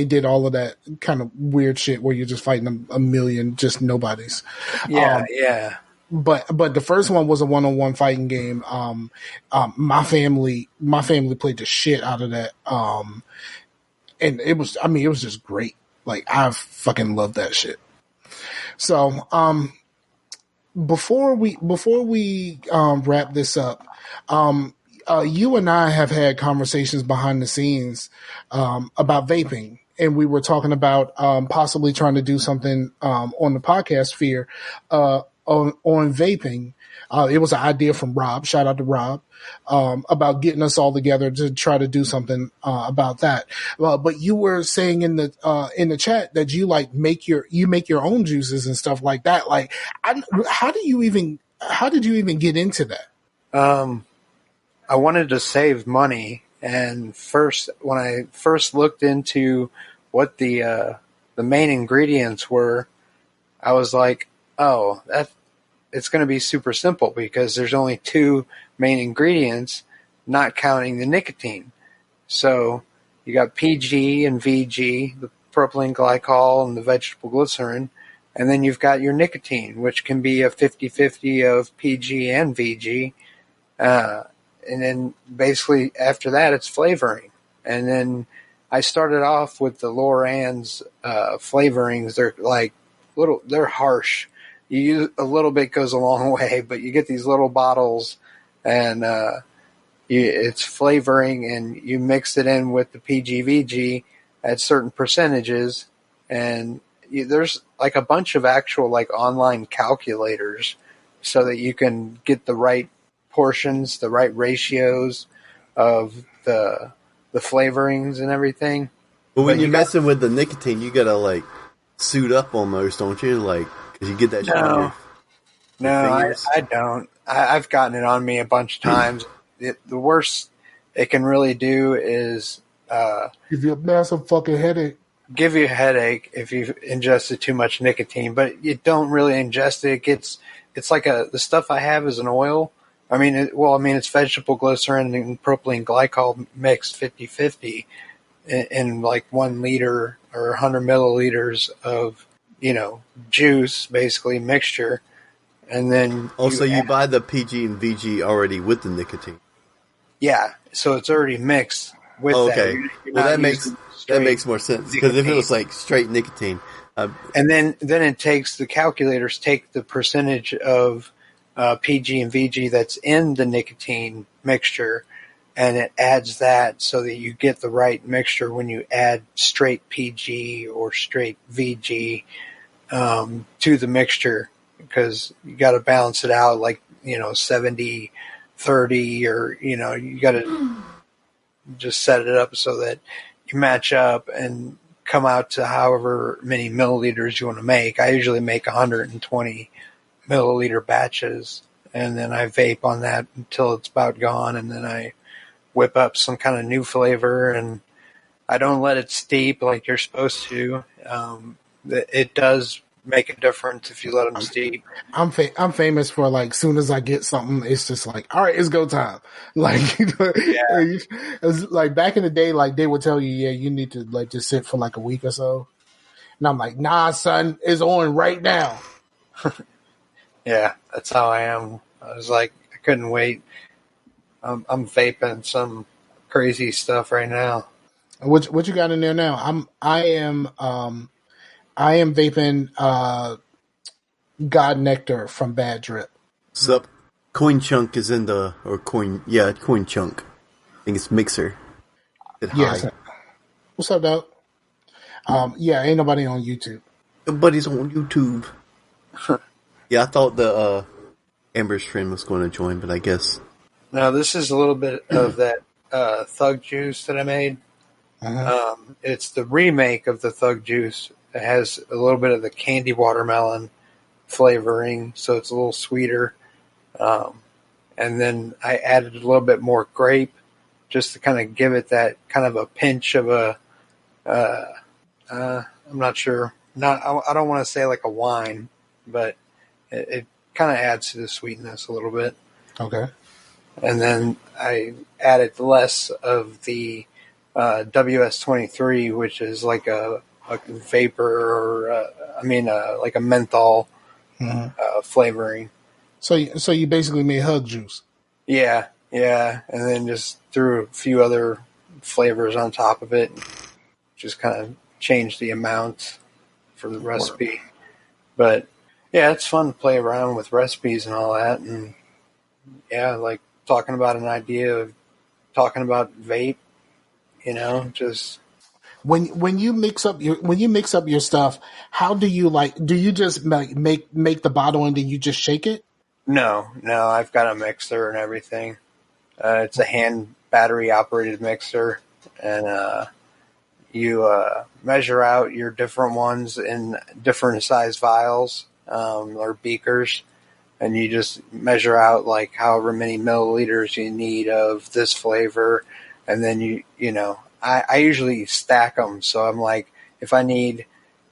did all of that kind of weird shit where you're just fighting a million just nobodies.
Yeah, yeah.
But the first one was a 1-on-1 fighting game. My family played the shit out of that. And it was just great. Like, I fucking love that shit. So, before we wrap this up, you and I have had conversations behind the scenes, about vaping. And we were talking about, possibly trying to do something, on the podcast sphere, on vaping. It was an idea from Rob. Shout out to Rob, about getting us all together to try to do something, about that. But you were saying in the chat that you make your own juices and stuff like that. Like, how did you even get into that?
I wanted to save money, and when I first looked into what the main ingredients were, I was like, oh, it's going to be super simple because there's only two main ingredients, not counting the nicotine. So you got PG and VG, the propylene glycol and the vegetable glycerin, and then you've got your nicotine, which can be a 50-50 of PG and VG. And then basically after that, it's flavoring. And then I started off with the Loran's flavorings. They're like they're harsh. You use a little bit goes a long way, but you get these little bottles and it's flavoring, and you mix it in with the PGVG at certain percentages. And there's like a bunch of actual like online calculators so that you can get the right portions, the right ratios of the flavorings and everything.
But when you're messing with the nicotine, you gotta like suit up almost, don't you? Like, because you get that shit on your fingers.
I don't. I've gotten it on me a bunch of times. The worst it can really do is
give you a massive fucking headache.
Give you a headache if you've ingested too much nicotine, but you don't really ingest it. It's like the stuff I have is an oil. It's vegetable glycerin and propylene glycol mixed 50-50 in like 1 liter or 100 milliliters of, juice, basically mixture. And then
also you buy the PG and VG already with the nicotine.
Yeah, so it's already mixed with
okay.
that.
Well, that makes more sense, because if it was like straight nicotine,
and then it takes the calculators take the percentage of PG and VG that's in the nicotine mixture, and it adds that so that you get the right mixture when you add straight PG or straight VG to the mixture, because you got to balance it out, like 70-30, or you got to just set it up so that you match up and come out to however many milliliters you want to make. I usually make 120 milliliter batches, and then I vape on that until it's about gone, and then I whip up some kind of new flavor and I don't let it steep like you're supposed to. It does make a difference if you let them steep.
I'm famous for like soon as I get something, it's just like, all right, it's go time. Like, you know,
Yeah.
it's like back in the day, like they would tell you, yeah, you need to like just sit for like a week or so. And I'm like, nah, son, it's on right now.
Yeah, that's how I am. I was like, I couldn't wait. I'm vaping some crazy stuff right now.
What you got in there now? I am vaping God Nectar from Bad Drip.
Sup? Coin Chunk is in the Coin Chunk. I think it's Mixer. Said hi.
Yes. What's up, dog? Yeah, ain't nobody on YouTube.
Everybody's on YouTube. Yeah, I thought the Amber stream was going to join, but I guess
Now, this is a little bit of that Thug Juice that I made. It's the remake of the Thug Juice. It has a little bit of the candy watermelon flavoring, so it's a little sweeter. And then I added a little bit more grape just to kind of give it that kind of a pinch of a, I'm not sure. I don't want to say like a wine, but it kind of adds to the sweetness a little bit.
Okay.
And then I added less of the WS-23, which is like a vapor or like a menthol flavoring.
So you basically made hug juice.
Yeah, and then just threw a few other flavors on top of it. Just kind of changed the amount for the recipe. But yeah, it's fun to play around with recipes and all that. And yeah, like talking about an idea of talking about vape, just
When you mix up your stuff, how do you just make the bottle and then you just shake it?
no, I've got a mixer and everything. It's a hand battery operated mixer, and you measure out your different ones in different size vials or beakers, and you just measure out like however many milliliters you need of this flavor, and then I usually stack them. So I'm like, if I need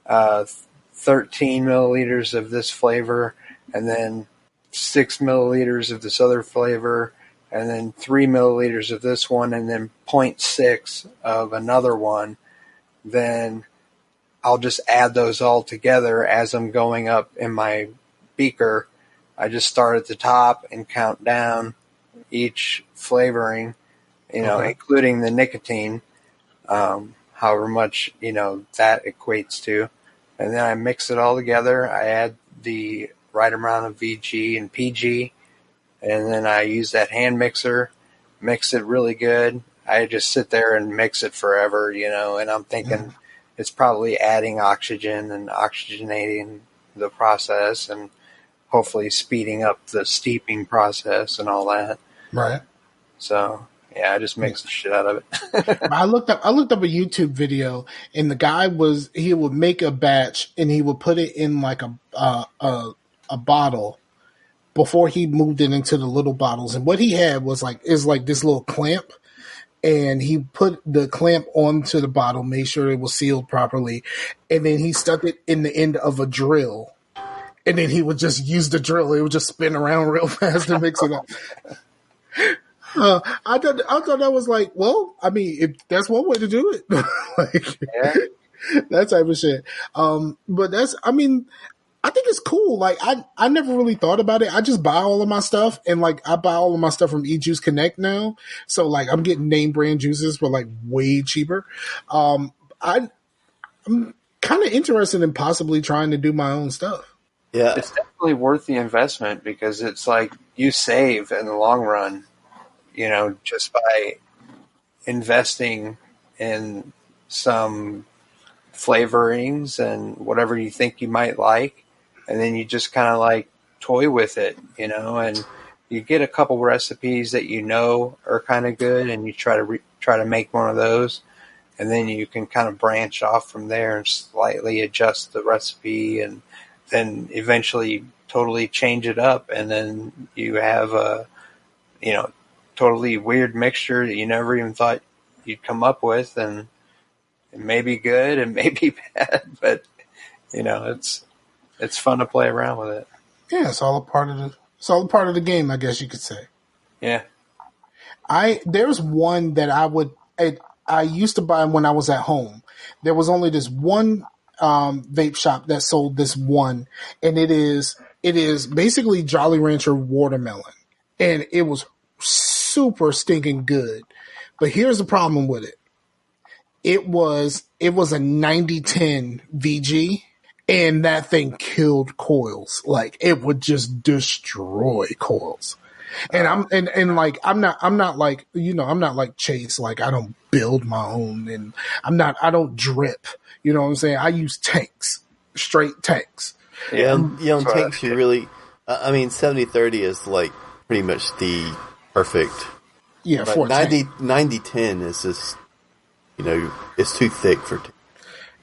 13 milliliters of this flavor, and then 6 milliliters of this other flavor, and then 3 milliliters of this one, and then 0.6 of another one, then I'll just add those all together as I'm going up in my beaker. I just start at the top and count down each flavoring, including the nicotine, however much, that equates to. And then I mix it all together. I add the right amount of VG and PG, and then I use that hand mixer, mix it really good. I just sit there and mix it forever, and I'm thinking it's probably adding oxygen and oxygenating the process and hopefully speeding up the steeping process and all that.
Right.
So yeah, I just mix the shit out of it.
I looked up a YouTube video, and the guy he would make a batch and he would put it in like a bottle before he moved it into the little bottles. And what he had was this little clamp, and he put the clamp onto the bottle, made sure it was sealed properly, and then he stuck it in the end of a drill. And then he would just use the drill. It would just spin around real fast to mix it up. I thought that was like, well, I mean, that's one way to do it. That type of shit. But I think it's cool. Like, I never really thought about it. I just buy all of my stuff, and like, I buy all of my stuff from eJuice Connect now. So like, I'm getting name brand juices for like way cheaper. I'm kind of interested in possibly trying to do my own stuff.
yeah.
It's definitely worth the investment because it's like you save in the long run, just by investing in some flavorings and whatever you think you might like. And then you just kind of like toy with it, and you get a couple recipes that are kind of good, and you try to make one of those, and then you can kind of branch off from there and slightly adjust the recipe, and then eventually totally change it up, and then you have a totally weird mixture that you never even thought you'd come up with, and It may be good, it may be bad, but it's fun to play around with it.
Yeah, it's all a part of the game, I guess you could say.
Yeah.
There's one that I used to buy when I was at home. There was only this one vape shop that sold this one, and it is basically Jolly Rancher watermelon, and it was super stinking good. But here's the problem with it. It was a 9010 VG, and that thing killed coils. Like, it would just destroy coils. And I'm not like Chase. Like, I don't build my own, and I don't drip. You know what I'm saying? I use tanks, straight tanks.
Yeah, on tanks you really, 70-30 is like pretty much the perfect.
Yeah,
but
for
90-10 is just, it's too thick for.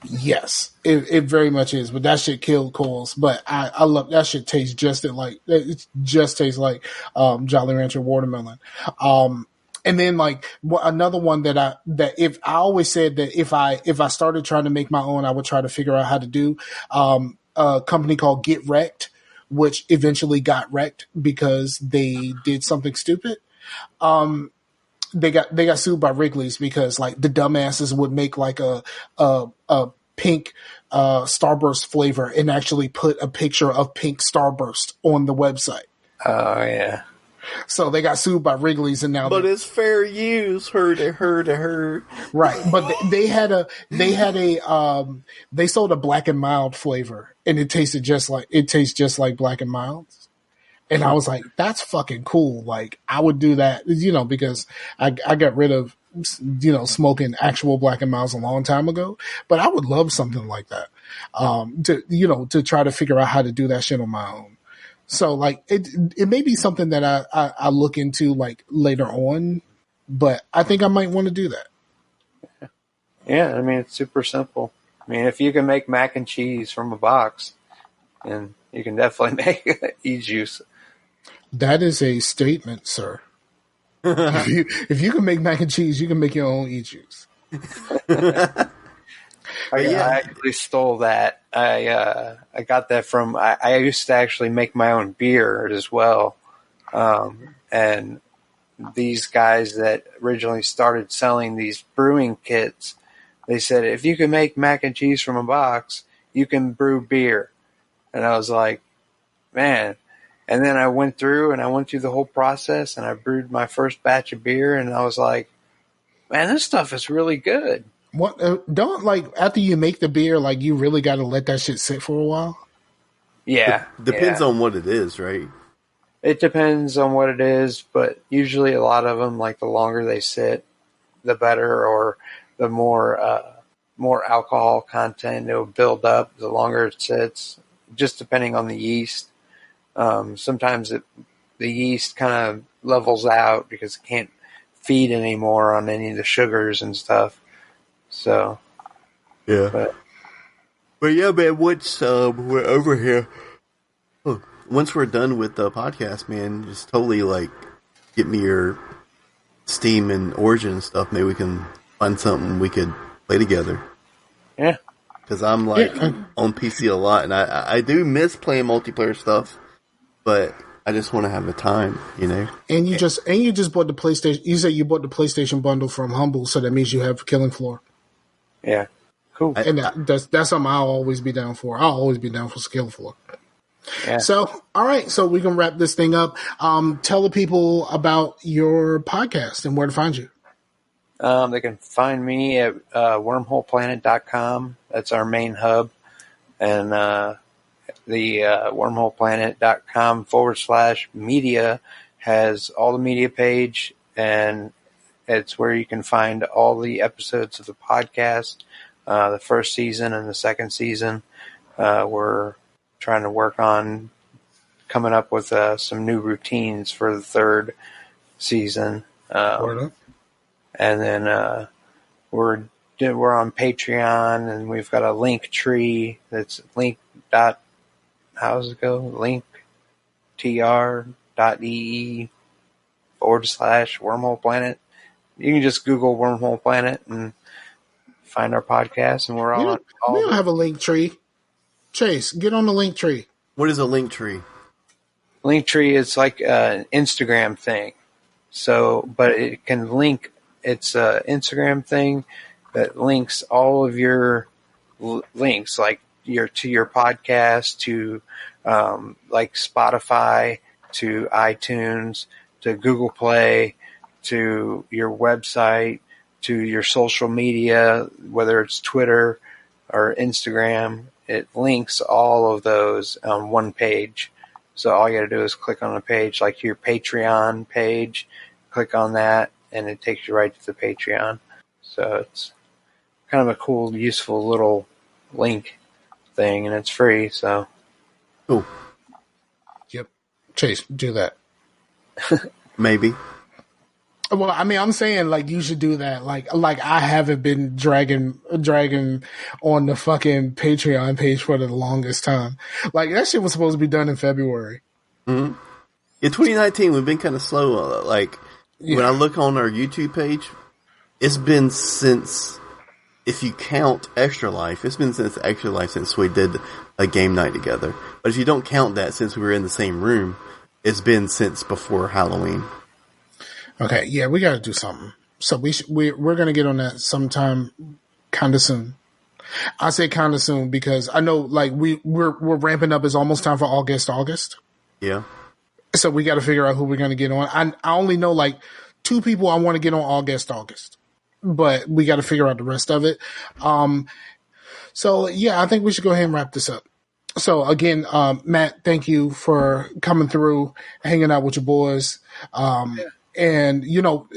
Yes, it very much is, but that shit killed coils. But I love that shit. Tastes just like it just tastes like Jolly Rancher watermelon. And then like another one that if I always said that if I started trying to make my own, I would try to figure out how to do a company called Get Wrecked, which eventually got wrecked because they did something stupid. They got sued by Wrigley's because like the dumbasses would make like a pink Starburst flavor and actually put a picture of pink Starburst on the website.
Oh yeah.
So they got sued by Wrigley's, and now.
But it's fair use. Her.
Right, but they sold a Black and Mild flavor, and it tastes just like Black and Milds. And I was like, that's fucking cool. Like, I would do that, because I got rid of, smoking actual Black and Milds a long time ago. But I would love something like that, to try to figure out how to do that shit on my own. So, like, it may be something that I look into, like, later on. But I think I might want to do that.
Yeah, it's super simple. If you can make mac and cheese from a box, then you can definitely make e-juice.
That is a statement, sir. If you can make mac and cheese, you can make your own e-juice.
I actually stole that. I got that from. I used to actually make my own beer as well, and these guys that originally started selling these brewing kits, they said if you can make mac and cheese from a box, you can brew beer. And I was like, man. And then I went through the whole process, and I brewed my first batch of beer, and I was like, man, this stuff is really good.
What don't like after you make the beer, like you really got to let that shit sit for a while?
Yeah.
Depends on what it is, right?
It depends on what it is, but usually a lot of them, like the longer they sit, the better, or the more alcohol content it'll build up, the longer it sits, just depending on the yeast. Sometimes the yeast kind of levels out because it can't feed anymore on any of the sugars and stuff. So,
yeah. But yeah, man, once we're over here, once we're done with the podcast, man, just totally like get me your Steam and Origin and stuff. Maybe we can find something we could play together.
Yeah.
Because I'm like on PC a lot, and I do miss playing multiplayer stuff. But I just want to have the time, And
you just bought the PlayStation. You said you bought the PlayStation bundle from Humble, so that means you have Killing Floor.
Yeah, cool.
And that's something I'll always be down for. I'll always be down for Killing Floor.
Yeah.
So, all right, so we can wrap this thing up. Tell the people about your podcast and where to find you.
They can find me at wormholeplanet.com. That's our main hub, and the wormholeplanet.com/media has all the media page, and it's where you can find all the episodes of the podcast, the first season and the second season. We're trying to work on coming up with some new routines for the third season. And then we're on Patreon, and we've got a link tree that's linktr.ee/wormhole planet. You can just Google Wormhole Planet and find our podcast, and we're all on all
We
of
don't
it.
have a link tree. Chase, get on the link tree.
What is a link tree?
Linktree is like an Instagram thing. So, but it can link. It's an Instagram thing that links all of your links, like to your podcast, to like Spotify, to iTunes, to Google Play, to your website, to your social media, whether it's Twitter or Instagram. It links all of those on one page. So all you got to do is click on a page, like your Patreon page, click on that, and it takes you right to the Patreon. So it's kind of a cool, useful little link thing, and it's free. So
Cool.
Yep. Chase, do that.
Maybe.
Well, I mean, I'm saying like you should do that. Like I haven't been dragging on the fucking Patreon page for the longest time. Like that shit was supposed to be done in February.
Mm-hmm. In 2019, we've been kind of slow. Like when I look on our YouTube page, it's been since, if you count Extra Life, it's been since Extra Life since we did a game night together. But if you don't count that, since we were in the same room, it's been since before Halloween.
Okay, yeah, we got to do something. So we're gonna get on that sometime, kind of soon. I say kind of soon because I know like we're ramping up. It's almost time for August.
Yeah.
So we got to figure out who we're gonna get on. I only know like 2 people I want to get on August, but we got to figure out the rest of it. So yeah, I think we should go ahead and wrap this up. So again, Matt, thank you for coming through, hanging out with your boys. And you know,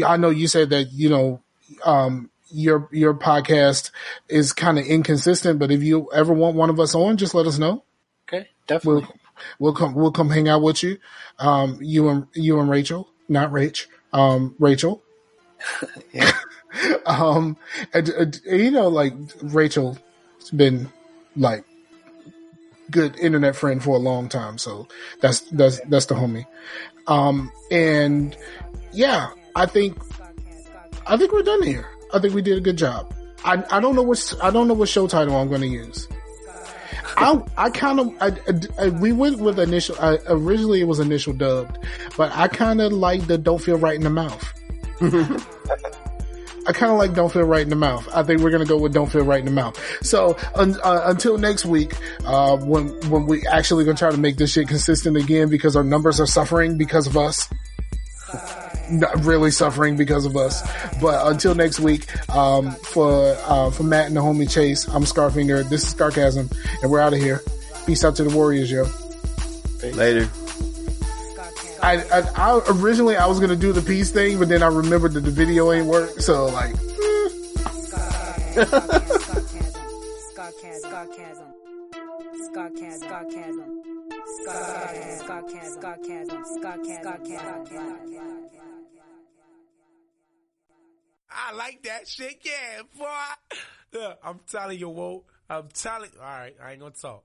I know you said that your podcast is kind of inconsistent, but if you ever want one of us on, just let us know.
okay, definitely.
We'll come hang out with you. You and Rachel, not Rach, Rachel.
Yeah.
And, you know, like Rachel's been like good internet friend for a long time, so that's the homie. And yeah, I think we're done here. I think we did a good job. I don't know what show title I'm going to use. We went with originally it was initial dubbed, but I kind of like the Don't Feel Right in the Mouth. I kind of like Don't Feel Right in the Mouth. I think we're going to go with Don't Feel Right in the Mouth. So until next week, when we actually going to try to make this shit consistent again, because our numbers are suffering because of us. Not really suffering because of us. But until next week, for Matt and the homie Chase, I'm Scarfinger. This is Scarcasm, and we're out of here. Peace out to the Warriors, yo.
Later.
I originally I was gonna do the peace thing, but then I remembered that the video ain't work. So like,
I like that shit, yeah, boy. Look, I'm telling you, Whoa. I'm telling. All right, I ain't gonna talk.